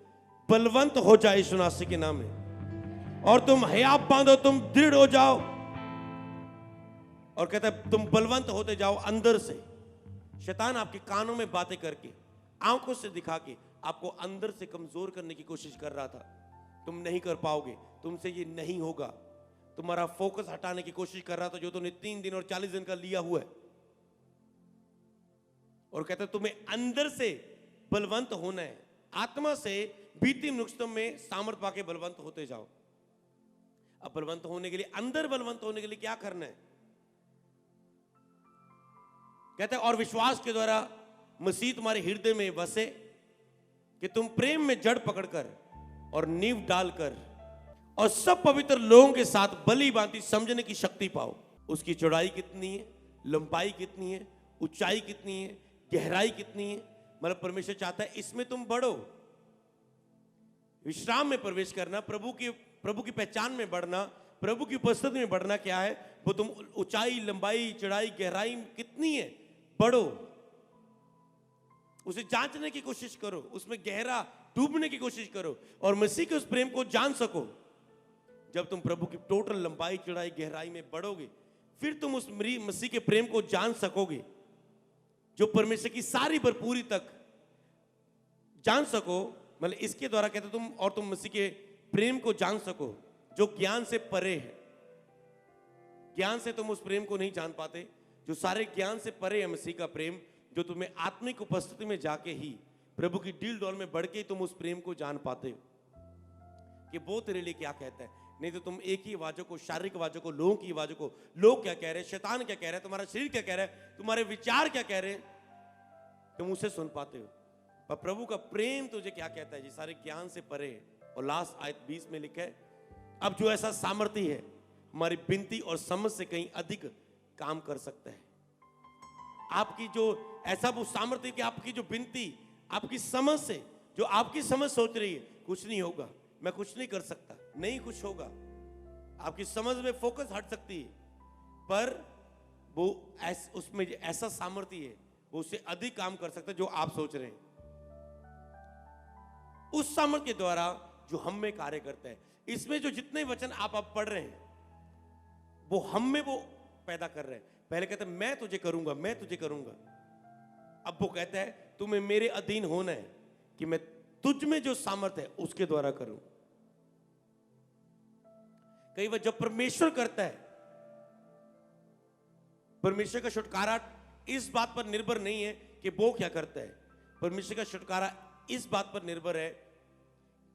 बलवंत हो जाए यीशु मसीह के नाम में, और तुम हया बांधो, तुम दृढ़ हो जाओ। और कहता है तुम बलवंत होते जाओ अंदर से। शैतान आपके कानों में बातें करके, आंखों से दिखा के आपको अंदर से कमजोर करने की कोशिश कर रहा था। तुम नहीं कर पाओगे, तुमसे ये नहीं होगा। तुम्हारा फोकस हटाने की कोशिश कर रहा था जो तुमने 3 दिन और 40 दिन का लिया हुआ है। और कहता है तुम्हें अंदर से बलवंत होना है, आत्मा से भीतरी मनुष्यत्व में सामर्थ पाके बलवंत होते जाओ। अब बलवंत होने के लिए, अंदर बलवंत होने के लिए क्या करना है? कहते हैं और विश्वास के द्वारा मसीह तुम्हारे हृदय में बसे कि तुम प्रेम में जड़ पकड़कर और नींव डालकर और सब पवित्र लोगों के साथ भली भांति समझने की शक्ति पाओ। उसकी चौड़ाई कितनी है, लंबाई कितनी है, ऊंचाई कितनी है, गहराई कितनी है। मतलब परमेश्वर चाहता है इसमें तुम बढ़ो, विश्राम में प्रवेश करना, प्रभु की पहचान में बढ़ना, प्रभु की उपस्थिति में बढ़ना। क्या है वो? तुम ऊंचाई, लंबाई, चौड़ाई, गहराई कितनी है, बढ़ो। उसे जांचने की कोशिश करो, उसमें गहरा डूबने की कोशिश करो और मसीह के उस प्रेम को जान सको। जब तुम प्रभु की टोटल लंबाई, चौड़ाई, गहराई में बढ़ोगे, फिर तुम उस मसीह के प्रेम को जान सकोगे जो परमेश्वर की सारी भरपूरी तक जान सको। मतलब इसके द्वारा कहते तुम मसीह के प्रेम को जान सको जो ज्ञान से परे है। ज्ञान से तुम उस प्रेम को नहीं जान पाते जो सारे ज्ञान से परे है। मसीह का प्रेम जो तुम्हें आत्मिक उपस्थिति में जाके ही, प्रभु की डील डॉल में बढ़ के ही तुम उस प्रेम को जान पाते हो कि वो तेरे लिए क्या कहता है। नहीं तो तुम एक ही आवाजों को, शारीरिक आवाजों को, लोगों की आवाजों को, लोग क्या कह रहे हैं, शैतान क्या कह रहा है, तुम्हारा शरीर क्या कह रहा है, तुम्हारे विचार क्या कह रहे हैं, तुम उसे सुन पाते हो। पर प्रभु का प्रेम तुझे क्या कहता है? ये सारे ज्ञान से परे है। और लास्ट आयत 20 में लिखा है अब जो ऐसा सामर्थ्य है हमारी विनती और समझ से कहीं अधिक काम कर सकता है। आपकी जो ऐसा वो सामर्थ्य कि आपकी जो विनती आपकी समझ से, जो आपकी समझ सोच रही है कुछ नहीं होगा, मैं कुछ नहीं कर सकता, नहीं कुछ होगा, आपकी समझ में फोकस हट सकती है, पर वो उसमें ऐसा सामर्थ्य है वो उससे अधिक काम कर सकता है जो आप सोच रहे हैं। उस सामर्थ्य के द्वारा जो हम में कार्य करता है। इसमें जो जितने वचन आप अब पढ़ रहे हैं वो हम में वो पैदा कर रहे हैं। पहले कहते हैं मैं तुझे करूंगा, मैं तुझे करूंगा। अब वो कहता है तुम्हें मेरे अधीन होना है कि मैं तुझ में जो सामर्थ्य है उसके द्वारा करूं। कई बार जब परमेश्वर करता है, परमेश्वर का छुटकारा इस बात पर निर्भर नहीं है कि वो क्या करता है। परमेश्वर का छुटकारा इस बात पर निर्भर है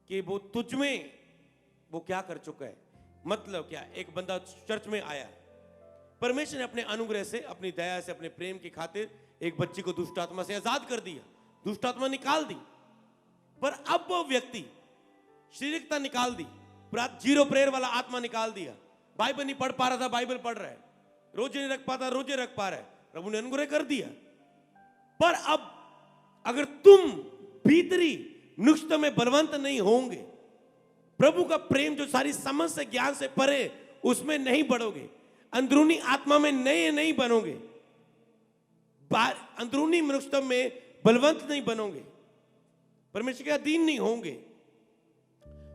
कि वो तुझ में वो क्या कर चुका है। मतलब क्या? एक बंदा चर्च में आया, परमेश्वर ने अपने अनुग्रह से, अपनी दया से, अपने प्रेम की खातिर एक बच्ची को दुष्ट आत्मा से आजाद कर दिया, दुष्ट आत्मा निकाल दी। पर अब वो व्यक्ति शारीरिकता निकाल दी, जीरो प्रेयर वाला आत्मा निकाल दिया। बाइबल नहीं पढ़ पा रहा था, बाइबल पढ़ रहा है, रोजे नहीं रख पाता, रोजे रख पा रहा है, प्रभु ने अनुग्रह कर दिया। पर अब अगर तुम भीतरी नुक्स्ते में बलवंत नहीं होंगे, प्रभु का प्रेम जो सारी समझ से, ज्ञान से परे, उसमें नहीं बढ़ोगे, अंदरूनी आत्मा में नए नहीं बनोगे, अंदरूनी मनुष्यत्व में बलवंत नहीं बनोगे, परमेश्वर के अधीन नहीं होंगे,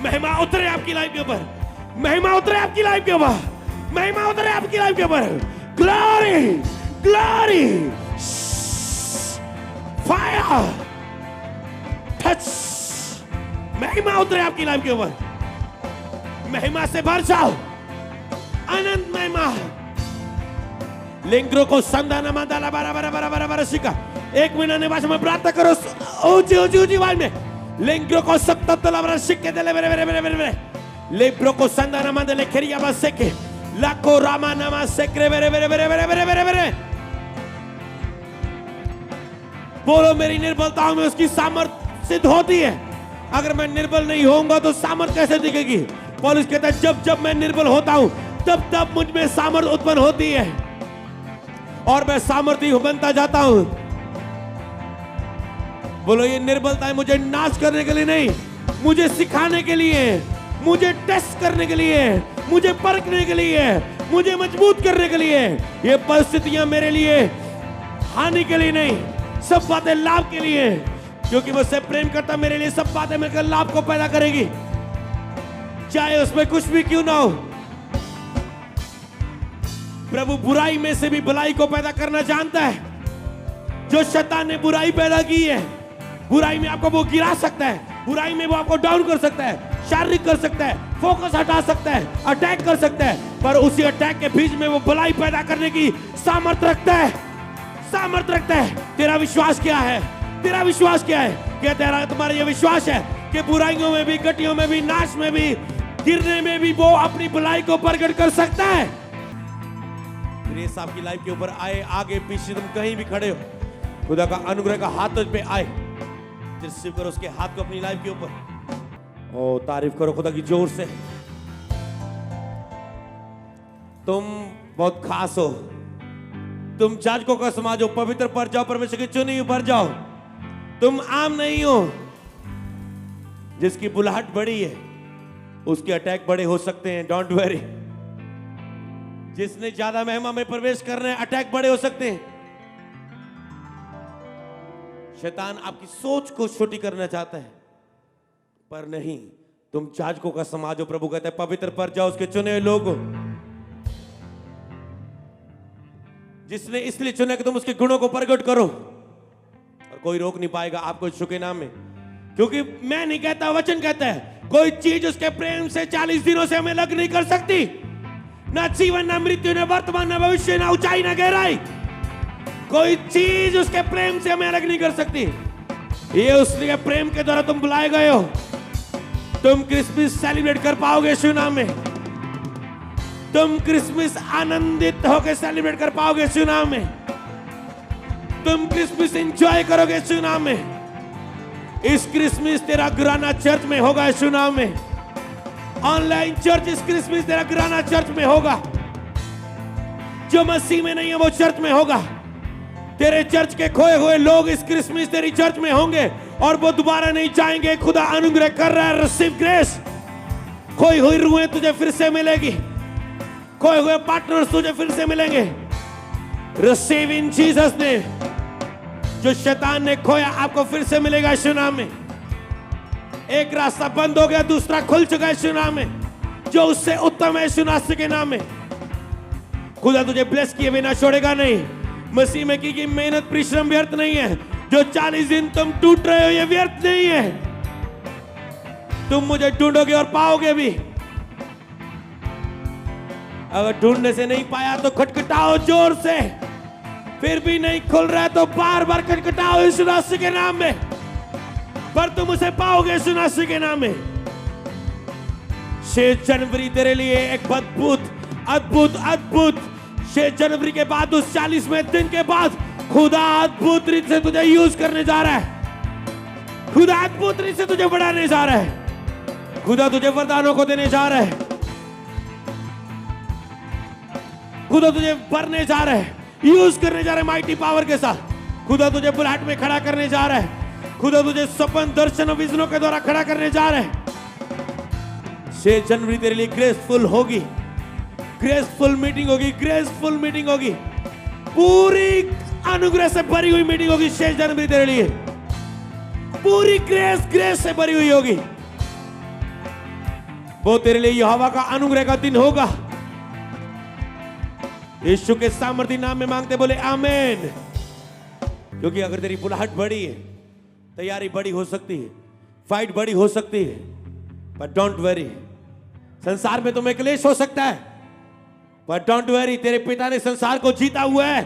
महिमा उतरे आपकी लाइफ के ऊपर, महिमा उतरे आपकी लाइफ के ऊपर, महिमा उतरे आपकी लाइफ के ऊपर। ग्लोरी, ग्लोरी, फायर, टच, महिमा उतरे आपकी लाइफ के ऊपर। महिमा से भर जाओ, अनंत महिमा। लिंग्रो को संदाना मादाला बारा बारा बारा बारा बारा शिका। एक महीना भाषा में प्रार्थना करो ऊंची ऊंची ऊंची आवाज में। लिंग्रो को सत्ता तला बारा शिके दे ले मेरे मेरे मेरे मेरे मेरे। लिब्रो को संदाना मादले खरिया बस सेके। लाको रामा नामा सेक्रे मेरे मेरे मेरे मेरे मेरे मेरे मेरे। बोलो मेरी निर्बलताओं में उसकी सामर्थ्य सिद्ध होती है। अगर मैं निर्बल नहीं होऊंगा तो सामर्थ्य कैसे दिखेगी? पौलुस कहता है जब जब मैं निर्बल होता हूं तब तब मुझ में सामर्थ्य उत्पन्न होती है और मैं सामर्थ्य बनता जाता हूं। बोलो ये निर्बलता है मुझे नाश करने के लिए नहीं, मुझे सिखाने के लिए, मुझे टेस्ट करने के लिए, मुझे परखने के लिए, मुझे मजबूत करने के लिए। ये परिस्थितियां मेरे लिए हानि के लिए नहीं, सब बातें लाभ के लिए। क्योंकि मुझसे प्रेम करता मेरे लिए सब बातें मिलकर लाभ को पैदा करेगी, चाहे उसमें कुछ भी क्यों ना हो। प्रभु बुराई में से भी भलाई को पैदा करना जानता है। जो शैतान ने बुराई पैदा की है, बुराई में आपको वो गिरा सकता है, बुराई में वो आपको डाउन कर सकता है, शारीरिक कर सकता है, फोकस हटा सकता है, अटैक कर सकता है, पर उसी अटैक के बीच में वो भलाई पैदा करने की सामर्थ्य रखता है, सामर्थ्य रखता है। तेरा विश्वास क्या है? तेरा विश्वास क्या है? क्या तेरा तुम्हारा ये विश्वास है कि बुराइयों में भी, गटियों में भी, नाश में भी, गिरने में भी वो अपनी भलाई को प्रकट कर सकता है? ग्रेस आपकी लाइफ के ऊपर आए, आगे पीछे तुम कहीं भी खड़े हो, खुदा का अनुग्रह का हाथ तुझ पे आए, रिसीव करो उसके हाथ को अपनी लाइफ के ऊपर। ओ तारीफ करो खुदा की जोर से। तुम बहुत खास हो, तुम जाजकों का समाज हो, पवित्र पर जाओ, परमेश्वर की चुनी हुई पर जाओ। तुम आम नहीं हो। जिसकी बुलाहट बड़ी है उसके अटैक बड़े हो सकते हैं, डोंट वरी। जिसने ज्यादा महिमा में प्रवेश कर रहे हैं, अटैक बड़े हो सकते हैं। शैतान आपकी सोच को छोटी करना चाहता है, पर नहीं, तुम जाजकों का समाज हो। प्रभु कहता है पवित्र पर जाओ, उसके चुने हुए लोग हो। जिसने इसलिए चुना कि तुम उसके गुणों को प्रकट करो, और कोई रोक नहीं पाएगा आपको यीशु के नाम में। क्योंकि मैं नहीं कहता, वचन कहता है कोई चीज उसके प्रेम से 40 दिनों से हमें अलग नहीं कर सकती। ना जीवन, ना मृत्यु, ना वर्तमान, ना भविष्य, ना ऊंचाई, ना गहराई, कोई चीज उसके प्रेम से हमें अलग नहीं कर सकती। ये उसके प्रेम के द्वारा तुम बुलाए गए हो। तुम क्रिसमस सेलिब्रेट कर पाओगे यीशु नाम में। तुम क्रिसमस आनंदित होकर सेलिब्रेट कर पाओगे यीशु नाम में। तुम क्रिसमस एंजॉय करोगे यीशु नाम में। इस क्रिसमस तेरा घराना चर्च में होगा यीशु नाम में। ऑनलाइन चर्च इस क्रिसमस तेरा घराना चर्च में होगा। जो मसीह में नहीं है वो चर्च में होगा। तेरे चर्च के खोए हुए लोग इस क्रिसमस तेरी चर्च में होंगे और वो दोबारा नहीं जाएंगे। खुदा अनुग्रह कर रहा है। Receive grace. खोई हुई रूहें तुझे फिर से मिलेगी। खोए हुए पार्टनर्स तुझे फिर से मिलेंगे। Receive in Jesus name. जो शैतान ने खोया आपको फिर से मिलेगा यीशु नाम में। एक रास्ता बंद हो गया, दूसरा खुल चुका है यीशु नाम में। जो उससे उत्तम है यीशु नाम के नाम में। खुदा तुझे ब्लेस किए बिना छोड़ेगा नहीं। मसीह में की मेहनत परिश्रम व्यर्थ नहीं है। जो 40 दिन तुम टूट रहे हो ये व्यर्थ नहीं है। तुम मुझे ढूंढोगे और पाओगे भी। अगर ढूंढने से नहीं पाया तो खटखटाओ जोर से। फिर भी नहीं खुल रहा है तो बार बार खटखटाओ यीशु मसीह के नाम में। पर तुम उसे पाओगे यीशु मसीह के नाम में। 6 जनवरी तेरे लिए एक अद्भुत अद्भुत अद्भुत 6 जनवरी के बाद उस 40वें दिन के बाद खुदा अद्भुत रीत से तुझे यूज करने जा रहा है। खुदा अद्भुत रीत से तुझे बढ़ाने जा रहा है। खुदा तुझे वरदानों को देने जा रहा है। खुदा तुझे भरने जा रहा है, यूज करने जा रहा है माइटी पावर के साथ। खुदा तुझे बुलाहट में खड़ा करने जा रहा है। खुदा तुझे सपन दर्शन विजनों के द्वारा खड़ा करने जा रहा है। 6 जनवरी तेरे लिए ग्रेसफुल होगी। ग्रेसफुल मीटिंग होगी। ग्रेसफुल मीटिंग होगी। पूरी अनुग्रह से भरी हुई मीटिंग होगी। 6 जनवरी तेरे लिए पूरी ग्रेस से भरी हुई होगी। वो तेरे लिए यहोवा का अनुग्रह का दिन होगा। यीशु के सामर्थी नाम में मांगते बोले आमीन। क्योंकि अगर तेरी बुलाहट बड़ी है, तैयारी बड़ी हो सकती है, फाइट बड़ी हो सकती है, पर डोंट वरी, संसार में तुम्हें क्लेश हो सकता है, पर डोंट वरी, तेरे पिता ने संसार को जीता हुआ है।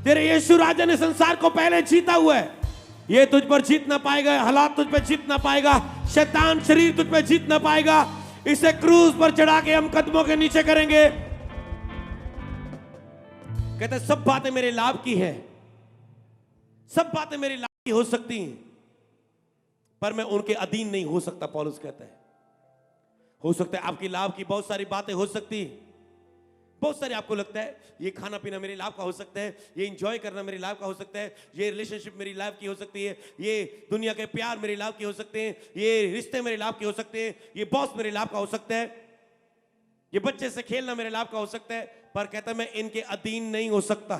तेरे यीशु राजा ने संसार को पहले जीता हुआ है। ये तुझ पर जीत ना पाएगा, हालात तुझ पर जीत ना पाएगा, शैतान शरीर तुझ पर जीत ना पाएगा। इसे क्रूज पर चढ़ा के हम कदमों के नीचे करेंगे। कहते सब बातें मेरे लाभ की है, सब बातें मेरे लाभ की हो सकती हैं, पर मैं उनके अधीन नहीं हो सकता। पौलुस कहता है हो सकता है आपकी लाभ की बहुत सारी बातें हो सकती हैं, बहुत सारे आपको लगता है ये खाना पीना मेरे लाभ का हो सकता है, ये एंजॉय करना मेरे लाभ का हो सकता है, ये रिलेशनशिप मेरी लाभ की हो सकती है, ये दुनिया के प्यार मेरे लाभ के हो सकते हैं, ये रिश्ते मेरे लाभ के हो सकते हैं, ये बॉस मेरे लाभ का हो सकता है, ये बच्चे से खेलना मेरे लाभ का हो सकता है, पर कहता मैं इनके अधीन नहीं हो सकता।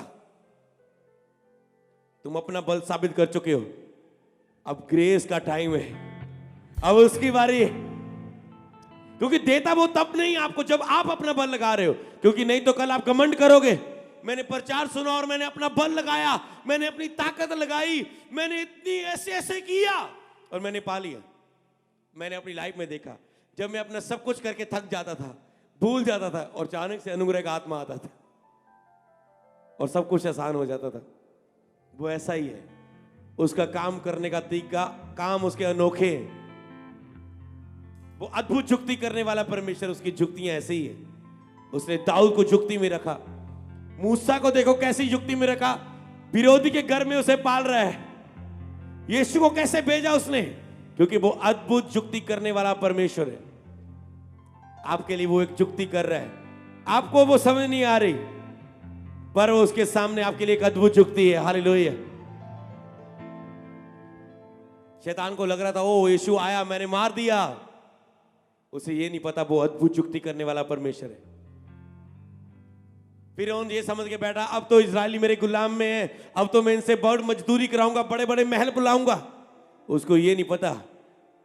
तुम अपना बल साबित कर चुके हो, अब ग्रेस का टाइम है, अब उसकी बारी है। क्योंकि देता वो तब नहीं आपको जब आप अपना बल लगा रहे हो, क्योंकि नहीं तो कल आप घमंड करोगे, मैंने प्रचार सुना और मैंने अपना बल लगाया, मैंने अपनी ताकत लगाई, मैंने इतनी ऐसे ऐसे किया और मैंने पा लिया। मैंने अपनी लाइफ में देखा जब मैं अपना सब कुछ करके थक जाता था, भूल जाता था, और अचानक से अनुग्रह का आत्मा आता था और सब कुछ आसान हो जाता था। वो ऐसा ही है, उसका काम करने का तरीका, काम उसके अनोखे हैं। वो अद्भुत जुक्ति करने वाला परमेश्वर, उसकी जुक्तियां ऐसे ही है। उसने दाऊद को जुक्ति में रखा, मूसा को देखो कैसी जुक्ति में रखा, विरोधी के घर में उसे पाल रहा है। यीशु को कैसे भेजा उसने, क्योंकि वो अद्भुत जुक्ति करने वाला परमेश्वर है। आपके लिए वो एक जुक्ति कर रहा है, आपको वो समझ नहीं आ रही, पर वो उसके सामने आपके लिए एक अद्भुत जुक्ति है। हालेलुया। शैतान को लग रहा था ओ यीशु आया मैंने मार दिया, उसे ये नहीं पता वो अद्भुत जुक्ति करने वाला परमेश्वर है। फिर ये समझ के बैठा अब तो इजरायली मेरे गुलाम में है, अब तो मैं इनसे बड़ मजदूरी कराऊंगा, बड़े बड़े महल बुलाऊंगा। उसको ये नहीं पता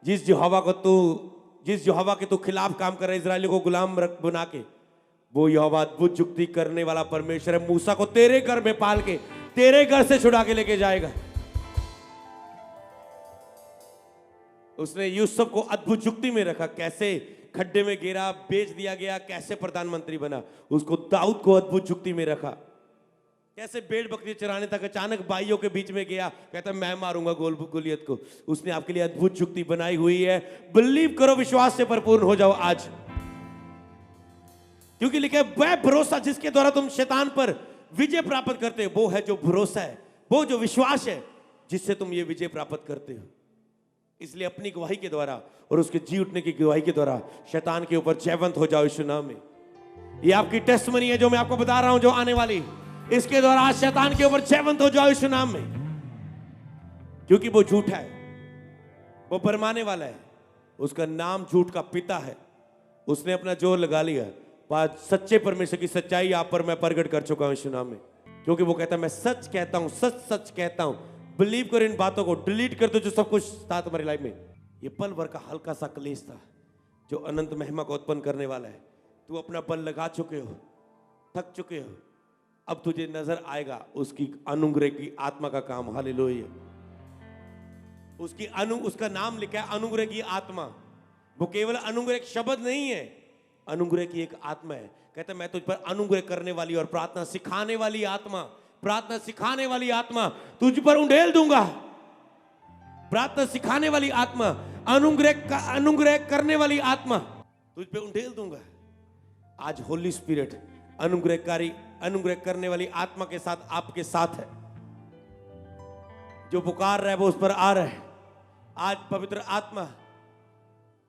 जिस यहोवा के तू खिलाफ काम कर रहा है, इजरायलियों को गुलाम बना के, वो यहोवा अद्भुत जुक्ति करने वाला परमेश्वर है। मूसा को तेरे घर में पाल के तेरे घर से छुड़ा के लेके जाएगा। उसने यूसुफ को अद्भुत जुक्ति में रखा, कैसे खड्डे में गिरा, बेच दिया गया, कैसे प्रधानमंत्री बना। उसको दाऊद को अद्भुत जुक्ति में रखा, कैसे भेड़ बकरी चराने तक अचानक भाइयों के बीच में गया, कहता मैं मारूंगा गोलियत को। उसने आपके लिए अद्भुत जुक्ति बनाई हुई है। बिलीव करो, विश्वास से भरपूर हो जाओ आज, क्योंकि लिखा है वह भरोसा जिसके द्वारा तुम शैतान पर विजय प्राप्त करते हो, वो है जो भरोसा है, वो जो विश्वास है जिससे तुम ये विजय प्राप्त करते हो। इसलिए अपनी गवाही के द्वारा और उसके जी उठने की गवाही के द्वारा शैतान के ऊपर जयवंत हो जाओ यीशु नाम में। ये आपकी टेस्टमनी है जो मैं आपको बता रहा हूं, जो आने वाली, इसके द्वारा आज शैतान के ऊपर जयवंत हो जाओ यीशु नाम में। क्योंकि वो झूठा है, वो भरमाने वाला है, उसका नाम झूठ का पिता है। उसने अपना जोर लगा लिया, पर सच्चे परमेश्वर की सच्चाई आप पर मैं प्रकट कर चुका हूं यीशु नाम में। क्योंकि वो कहता है मैं सच कहता हूं, सच सच कहता हूं। बिलीव करो, इन बातों को डिलीट कर दो जो सब कुछ था तुम्हारी लाइफ में। ये पल भर का हल्का सा क्लेश था जो अनंत महिमा को उत्पन्न करने वाला है। तू अपना बल लगा चुके हो, थक चुके हो, अब तुझे नजर आएगा उसकी अनुग्रह की आत्मा का काम। हालेलुया। उसका नाम लिखा है अनुग्रह की आत्मा। वो केवल अनुग्रह एक शब्द नहीं है, अनुग्रह की एक आत्मा है। कहता है मैं तुझ पर अनुग्रह करने वाली और प्रार्थना सिखाने वाली आत्मा, प्रार्थना सिखाने वाली आत्मा तुझ पर उंडेल दूंगा। प्रार्थना सिखाने वाली आत्मा, अनुग्रह करने वाली आत्मा तुझ पे उंडेल दूंगा। आज होली स्पिरिट अनुग्रह करने वाली आत्मा के साथ आपके साथ है। जो पुकार रहा है वो उस पर आ रहा है। आज पवित्र आत्मा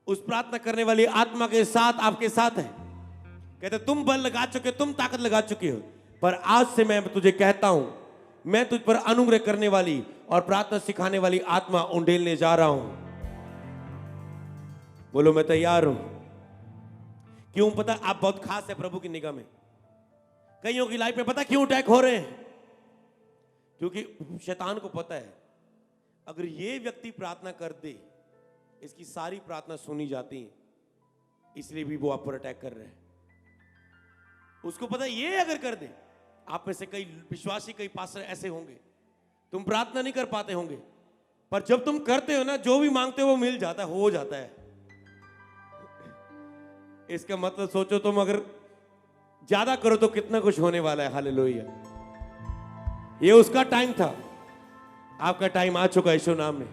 उस प्रार्थना करने वाली आत्मा के साथ आपके साथ है। कहते तुम बल लगा चुके, तुम ताकत लगा चुके हो, पर आज से मैं तुझे कहता हूं, मैं तुझ पर अनुग्रह करने वाली और प्रार्थना सिखाने वाली आत्मा उंडेलने जा रहा हूं। बोलो मैं तैयार हूं। क्यों? पता आप बहुत खास है प्रभु की निगाह में। कईयों की लाइफ में पता क्यों अटैक हो रहे हैं? क्योंकि शैतान को पता है अगर ये व्यक्ति प्रार्थना कर दे, इसकी सारी प्रार्थना सुनी जाती है, इसलिए भी वो आप पर अटैक कर रहे हैं। उसको पता है ये अगर कर दे, आप में से कई विश्वासी, कई पास्टर ऐसे होंगे, तुम प्रार्थना नहीं कर पाते होंगे, पर जब तुम करते हो ना, जो भी मांगते हो वो मिल जाता है, हो जाता है। इसका मतलब सोचो, तुम अगर ज्यादा करो तो कितना कुछ होने वाला है। हालेलुया। ये उसका टाइम था, आपका टाइम आ चुका है यीशु नाम में।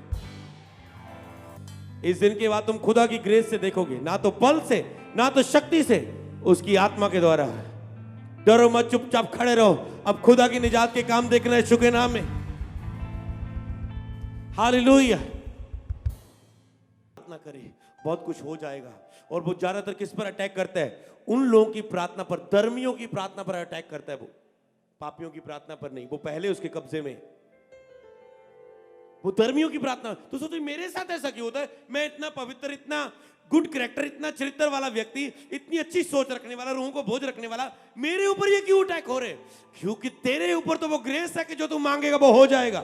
इस दिन के बाद तुम खुदा की ग्रेस से देखोगे, ना तो बल से, ना तो शक्ति से, उसकी आत्मा के द्वारा। डरो मत, चुपचाप खड़े रहो। अब खुदा की निजात के काम देखना है यीशु के नाम में। हालेलुया। प्रार्थना करें, बहुत कुछ हो जाएगा। और वो ज्यादातर किस पर अटैक करता है? उन लोगों की प्रार्थना पर, धर्मियों की प्रार्थना पर अटैक करता है। वो पापियों की प्रार्थना पर नहीं, वो पहले उसके कब्जे में। वो धर्मियों की प्रार्थना। तो सोचो मेरे साथ ऐसा क्यों होता है? मैं इतना पवित्र, इतना गुड कैरेक्टर, इतना चरित्र वाला व्यक्ति, इतनी अच्छी सोच रखने वाला, रूहों को बोझ रखने वाला, मेरे ऊपर ये क्यों अटैक हो रहे? क्योंकि तेरे ऊपर तो वो ग्रेस है कि जो तू मांगेगा वो हो जाएगा।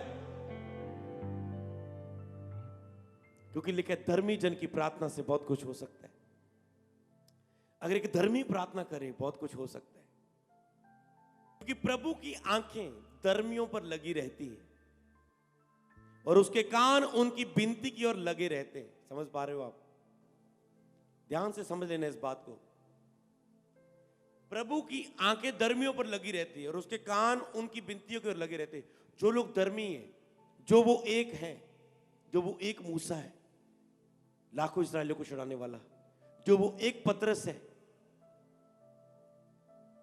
क्योंकि लिखे धर्मी जन की प्रार्थना से बहुत कुछ हो सकता है। अगर एक धर्मी प्रार्थना करे, बहुत कुछ हो सकता है। क्योंकि प्रभु की आंखें धर्मियों पर लगी रहती हैं और उसके कान उनकी विनती की ओर लगे रहते हैं। समझ पा रहे हो आप? ध्यान से समझ लेना इस बात को। प्रभु की आंखें धर्मियों पर लगी रहती है और उसके कान उनकी विनतियों की ओर लगे रहते हैं। जो लोग धर्मी हैं, जो वो एक हैं, जो वो एक मूसा है, लाखों इस्राएलियों को छुड़ाने वाला, जो वो एक पतरस है,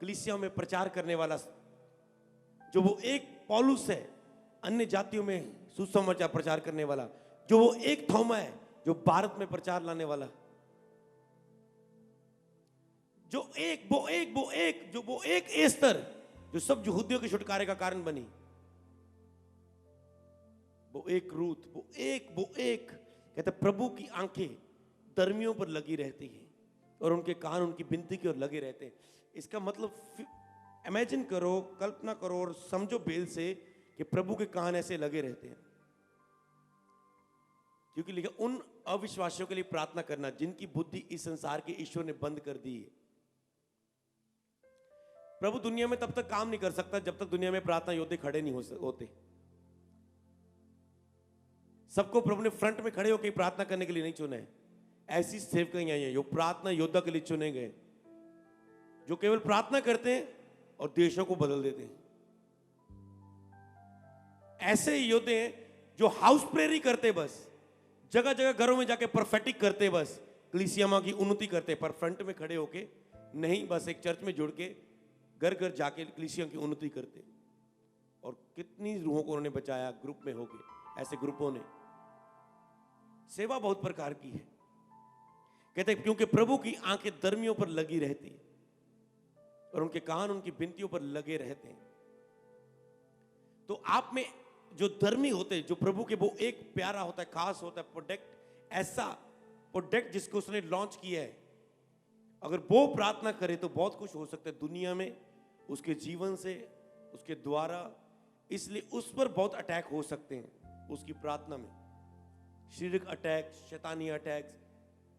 कलीसियाओं में प्रचार करने वाला, जो वो एक पौलुस है, अन्य जातियों में सुसमाचार प्रचार करने वाला, जो वो एक थोमा है, जो भारत में प्रचार लाने वाला, जो एक एस्तर, जो सब यहूदियों के छुटकारे का कारण बनी, वो एक रूत, वो एक कहते प्रभु की आंखें धर्मियों पर लगी रहती हैं और उनके कान उनकी विनती की ओर लगे रहते हैं। इसका मतलब इमेजिन करो, कल्पना करो और समझो बेल से कि प्रभु के कान ऐसे लगे रहते हैं। क्योंकि लिखा, उन अविश्वासियों के लिए प्रार्थना करना जिनकी बुद्धि इस संसार के ईश्वर ने बंद कर दी है। प्रभु दुनिया में तब तक काम नहीं कर सकता जब तक दुनिया में प्रार्थना योद्धे खड़े नहीं होते। सबको प्रभु ने फ्रंट में खड़े होकर प्रार्थना करने के लिए नहीं चुना है। ऐसी सेवकाएं आई हैं जो प्रार्थना योद्धा के लिए चुने गए, जो केवल प्रार्थना करते हैं और देशों को बदल देते हैं। ऐसे योद्धे हैं जो हाउस प्रेयरी करते, बस जगह जगह घरों में जाके प्रोफेटिक करते, बस कलीसिया की उन्नति करते, पर फ्रंट में खड़े होके नहीं, बस एक चर्च में जुड़ के घर घर जाके कलीसिया की उन्नति करते। और कितनी रूहों को उन्होंने बचाया ग्रुप में होके। ऐसे ग्रुपों ने सेवा बहुत प्रकार की है। कहते हैं क्योंकि प्रभु की आंखें धर्मियों पर लगी रहती और उनके कान उनकी विनतियों पर लगे रहते हैं। तो आप में जो धर्मी होते हैं, जो प्रभु के, वो एक प्यारा होता है, खास होता है, प्रोडक्ट, ऐसा प्रोडक्ट जिसको उसने लॉन्च किया है। अगर वो प्रार्थना करे तो बहुत कुछ हो सकता है दुनिया में, उसके जीवन से, उसके द्वारा। इसलिए उस पर बहुत अटैक हो सकते हैं उसकी प्रार्थना में। शारीरिक अटैक, शैतानी अटैक,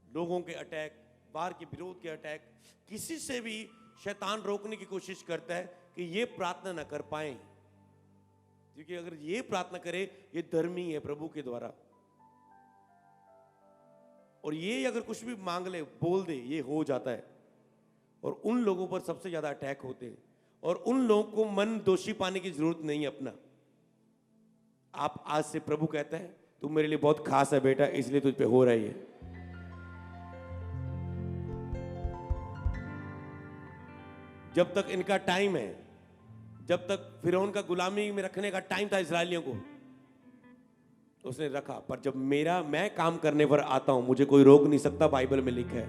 लोगों के अटैक, बाहर के विरोध के अटैक। किसी से भी शैतान रोकने की कोशिश करता है कि ये प्रार्थना ना कर पाए, क्योंकि अगर ये प्रार्थना करे, ये धर्मी है प्रभु के द्वारा, और ये अगर कुछ भी मांग ले, बोल दे, ये हो जाता है। और उन लोगों पर सबसे ज्यादा अटैक होते हैं। और उन लोगों को मन दोषी पाने की जरूरत नहीं है अपना। आप आज से, प्रभु कहता है तू मेरे लिए बहुत खास है बेटा, इसलिए तुझ पे हो रही है। जब तक इनका टाइम है, जब तक फिरौन का गुलामी में रखने का टाइम था इस्राएलियों को, उसने रखा। पर जब मैं काम करने पर आता हूं, मुझे कोई रोक नहीं सकता। बाइबल में लिखा है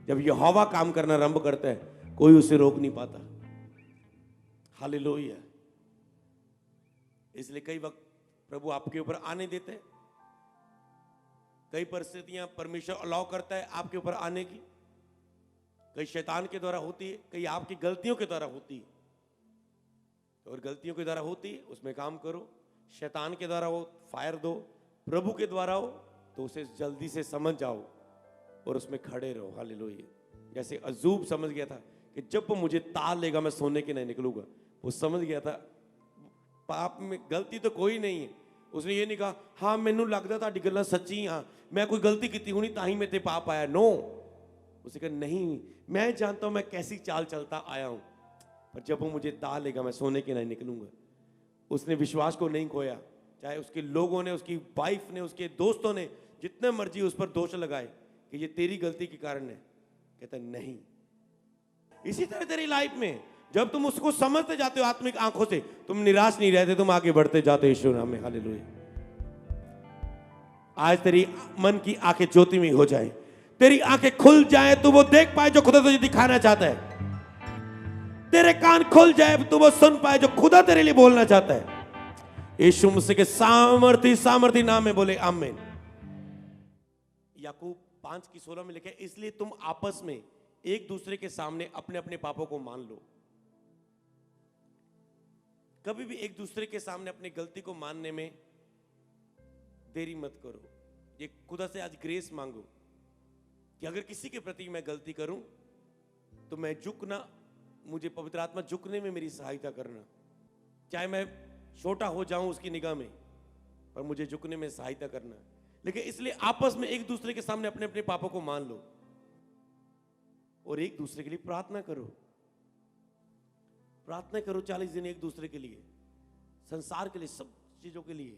जब यहोवा काम करना आरंभ करता है, कोई उसे रोक नहीं पाता। हालेलुया। इसलिए कई वक्त प्रभु आपके ऊपर आने देते हैं, कई परिस्थितियां परमेश्वर अलाउ करता है आपके ऊपर आने की। कई शैतान के द्वारा होती है, कई आपकी गलतियों के द्वारा होती है। और गलतियों के द्वारा होती है, उसमें काम करो। शैतान के द्वारा हो, फायर दो। प्रभु के द्वारा हो तो उसे जल्दी से समझ जाओ और उसमें खड़े रहो। हालेलुया। जैसे अजूब समझ गया था कि जब वो मुझे ताल लेगा मैं सोने के नहीं निकलूंगा। वो समझ गया था पाप में गलती तो कोई नहीं है। उसने ये नहीं कहा हाँ मैनू लगता ਤੁਹਾਡੀ ਗੱਲਾਂ सच्ची हाँ मैं कोई गलती की होनी ताही मेरे ते पाप आया। नो, उसने कहा नहीं, मैं जानता हूं मैं कैसी चाल चलता आया हूं, पर जब वो मुझे ताल लेगा मैं सोने के नहीं निकलूंगा। उसने विश्वास को नहीं खोया, चाहे उसके लोगों ने, उसकी वाइफ ने, उसके दोस्तों ने जितने मर्जी उस पर दोष लगाए कि ये तेरी गलती के कारण है। कहता नहीं। इसी तरह तेरी लाइफ में जब तुम उसको समझते जाते हो आत्मिक आंखों से, तुम निराश नहीं रहते, तुम आगे बढ़ते जाते हो यीशु नाम में। हालेलुया। आज तेरी मन की आंखें ज्योति में हो जाए, तेरी आंखें खुल जाए तो वो देख पाए जो खुदा तुझे दिखाना चाहता है। तेरे कान खुल जाए तो वो सुन पाए जो खुदा तेरे लिए बोलना चाहता है। यीशु मसीह के सामर्थी नाम में बोले आमीन। याकूब 5:16 में लिखा है, इसलिए तुम आपस में एक दूसरे के सामने अपने अपने पापों को मान लो। कभी भी एक दूसरे के सामने अपनी गलती को मानने में देरी मत करो। ये खुदा से आज ग्रेस मांगो कि अगर किसी के प्रति मैं गलती करूं तो मैं झुकना, मुझे पवित्र आत्मा झुकने में मेरी सहायता करना। चाहे मैं छोटा हो जाऊं उसकी निगाह में, पर मुझे झुकने में सहायता करना। लेकिन इसलिए आपस में एक दूसरे के सामने अपने अपने पापों को मान लो और एक दूसरे के लिए प्रार्थना करो। प्रार्थना करो 40 दिन एक दूसरे के लिए, संसार के लिए, सब चीजों के लिए,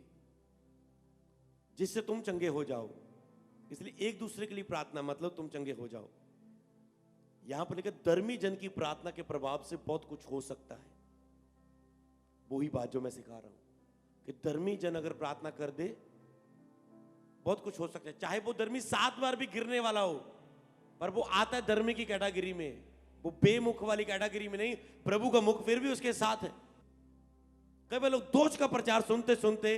जिससे तुम चंगे हो जाओ। इसलिए एक दूसरे के लिए प्रार्थना मतलब तुम चंगे हो जाओ। यहां पर लिखा धर्मी जन की प्रार्थना के प्रभाव से बहुत कुछ हो सकता है। वही बात जो मैं सिखा रहा हूं कि धर्मी जन अगर प्रार्थना कर दे बहुत कुछ हो सकता है। चाहे वो धर्मी 7 बार भी गिरने वाला हो, पर वो आता है धर्मी की कैटेगरी में, वो बेमुख वाली कैटेगरी में नहीं। प्रभु का मुख फिर भी उसके साथ है। कई लोग दोष का प्रचार सुनते सुनते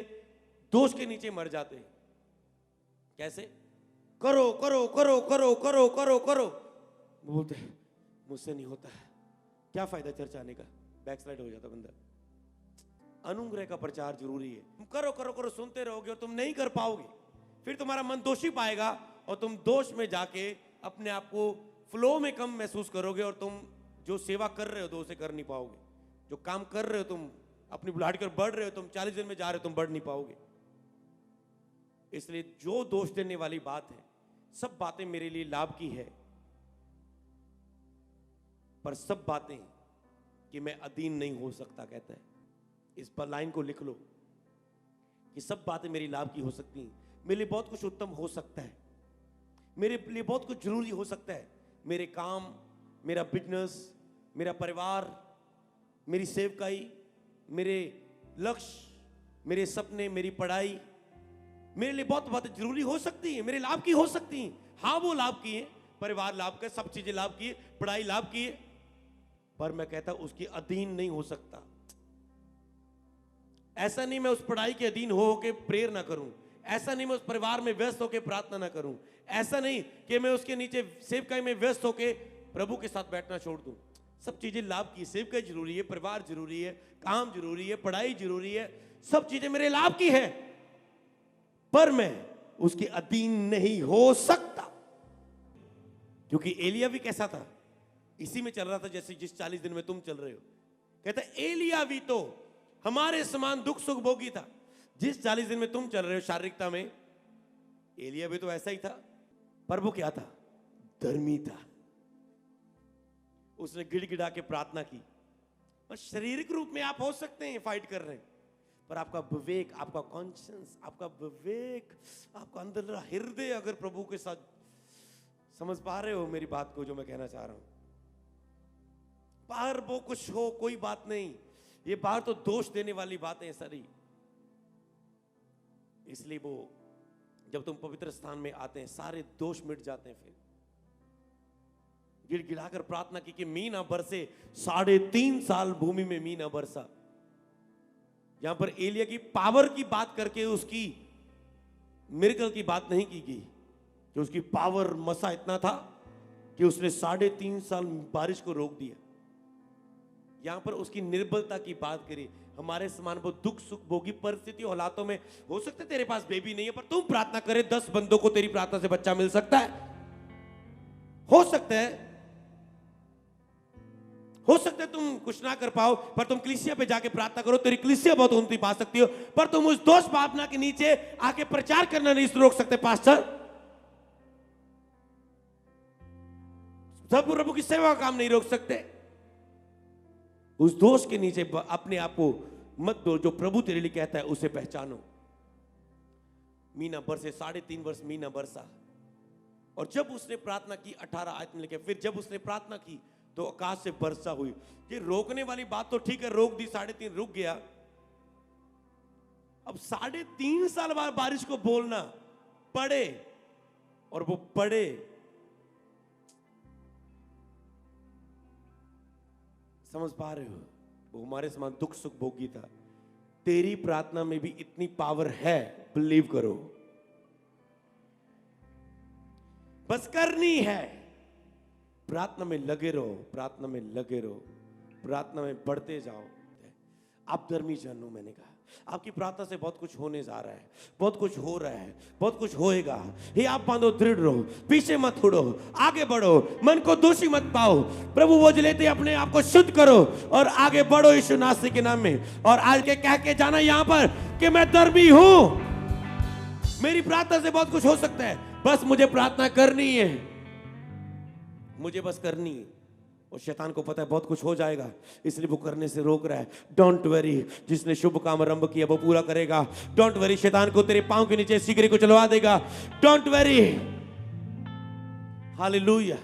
दोष के नीचे मर जाते हैं। कैसे? करो करो करो करो करो करो करो, बोलते मुझसे नहीं होता है, क्या फायदा चर्च आने का, बैकस्लाइड हो जाता बंदा। अनुग्रह का प्रचार जरूरी है। तुम करो करो करो सुनते रहोगे और तुम नहीं कर पाओगे, फिर तुम्हारा मन दोषी पाएगा और तुम दोष में जाके अपने आप को फ्लो में कम महसूस करोगे और तुम जो सेवा कर रहे हो तो उसे कर नहीं पाओगे। जो काम कर रहे हो तुम अपनी बुलाहट कर बढ़ रहे हो, तुम 40 दिन में जा रहे हो, तुम बढ़ नहीं पाओगे। इसलिए जो दोष देने वाली बात है, सब बातें मेरे लिए लाभ की है, पर सब बातें कि मैं अधीन नहीं हो सकता। कहता है, इस पर लाइन को लिख लो कि सब बातें मेरी लाभ की हो सकती हैं। मेरे लिए बहुत कुछ उत्तम हो सकता है, मेरे लिए बहुत कुछ जरूरी हो सकता है। मेरे काम, मेरा बिजनेस, मेरा परिवार, मेरी सेवकाई, मेरे लक्ष्य, मेरे सपने, मेरी पढ़ाई, मेरे लिए बहुत बातें जरूरी हो सकती हैं, मेरे लाभ की हो सकती हैं। हाँ वो लाभ की है, परिवार लाभ का, सब चीजें लाभ की है, पढ़ाई लाभ की है, पर मैं कहता हूं उसके अधीन नहीं हो सकता। ऐसा नहीं मैं उस पढ़ाई के अधीन हो के प्रेयर ना करूं, ऐसा नहीं मैं उस परिवार में व्यस्त होकर प्रार्थना ना करूं, ऐसा नहीं कि मैं उसके नीचे सेवकाई में व्यस्त होकर प्रभु के साथ बैठना छोड़ दूं। सब चीजें लाभ की, सेवकाई जरूरी है, परिवार जरूरी है, काम जरूरी है, पढ़ाई जरूरी है, सब चीजें मेरे लाभ की है, पर मैं उसके अधीन नहीं हो सकता। क्योंकि एलिया भी कैसा था, इसी में चल रहा था जैसे जिस 40 दिन में तुम चल रहे हो। कहता एलिया भी तो हमारे समान दुख सुख भोगी था। जिस 40 दिन में तुम चल रहे हो शारीरिकता में, एलिया भी तो ऐसा ही था, पर वो क्या था? धर्मी था। उसने गिड़गिड़ा के प्रार्थना की। और शारीरिक रूप में आप हो सकते हैं फाइट कर रहे हैं, पर आपका विवेक, आपका कॉन्शियंस, आपका विवेक, आपका अंदर हृदय अगर प्रभु के साथ, समझ पा रहे हो मेरी बात को जो मैं कहना चाह रहा हूं? बाहर वो कुछ हो कोई बात नहीं, ये बाहर तो दोष देने वाली बातें सारी। इसलिए वो जब तुम पवित्र स्थान में आते हैं सारे दोष मिट जाते हैं। फिर गिड़गिड़ाकर प्रार्थना की कि मीन ना बरसे। 3.5 साल भूमि में मीन ना बरसा। यहां पर एलिया की पावर की बात करके उसकी मिरेकल की बात नहीं की गई कि उसकी पावर मसा इतना था कि उसने 3.5 साल बारिश को रोक दिया। यहां पर उसकी निर्बलता की बात करी। हमारे समान वो दुख सुख भोगी परिस्थिति हालातों में हो सकता है तेरे पास बेबी नहीं है, पर तुम प्रार्थना करे 10 बंदों को तेरी प्रार्थना से बच्चा मिल सकता है। हो सकता है हो सकता है तुम कुछ ना कर पाओ, पर तुम कलीसिया पे जाके प्रार्थना करो, तेरी कलीसिया बहुत उन्नति पा सकती हो। पर तुम उस दोष भावना के नीचे आके प्रचार करना नहीं रोक सकते पास्टर। सब प्रभु की सेवा का काम नहीं रोक सकते। उस दोष के नीचे अपने आप को मत दो, जो प्रभु तेरे लिए कहता है उसे पहचानो। मीना बरसे, 3.5 वर्ष मीना बरसा, और जब उसने प्रार्थना की 18 आयत में लिखे, फिर जब उसने प्रार्थना की तो आकाश से वर्षा हुई। ये रोकने वाली बात तो ठीक है, रोक दी, 3.5 रुक गया। अब 3.5 साल बाद बारिश को बोलना पड़े, और वो पड़े। समझ पा रहे हो? वो हमारे समान दुख सुख भोगी था। तेरी प्रार्थना में भी इतनी पावर है, बिलीव करो। बस करनी है। प्रार्थना में लगे रहो, प्रार्थना में लगे रहो, प्रार्थना में बढ़ते जाओ। आप धर्मी जन हो, मैंने कहा आपकी प्रार्थना से बहुत कुछ होने जा रहा है, बहुत कुछ हो रहा है, बहुत कुछ होएगा। हे आप बांधो, दृढ़ रहो, पीछे मत उड़ो, आगे बढ़ो, मन को दोषी मत पाओ। प्रभु वो लेते अपने आप को शुद्ध करो और आगे बढ़ो यीशु नासरी के नाम में। और आज के कह के जाना यहां पर कि मैं धर्मी हूं, मेरी प्रार्थना से बहुत कुछ हो सकता है, बस मुझे प्रार्थना करनी है, मुझे बस करनी है। और शैतान को पता है बहुत कुछ हो जाएगा, इसलिए वो करने से रोक रहा है। डोंट वरी, जिसने शुभ काम आरंभ किया वो पूरा करेगा। डोंट वरी, शैतान को तेरे पांव के नीचे सिगरी को चलवा देगा। Don't worry. हालेलुया।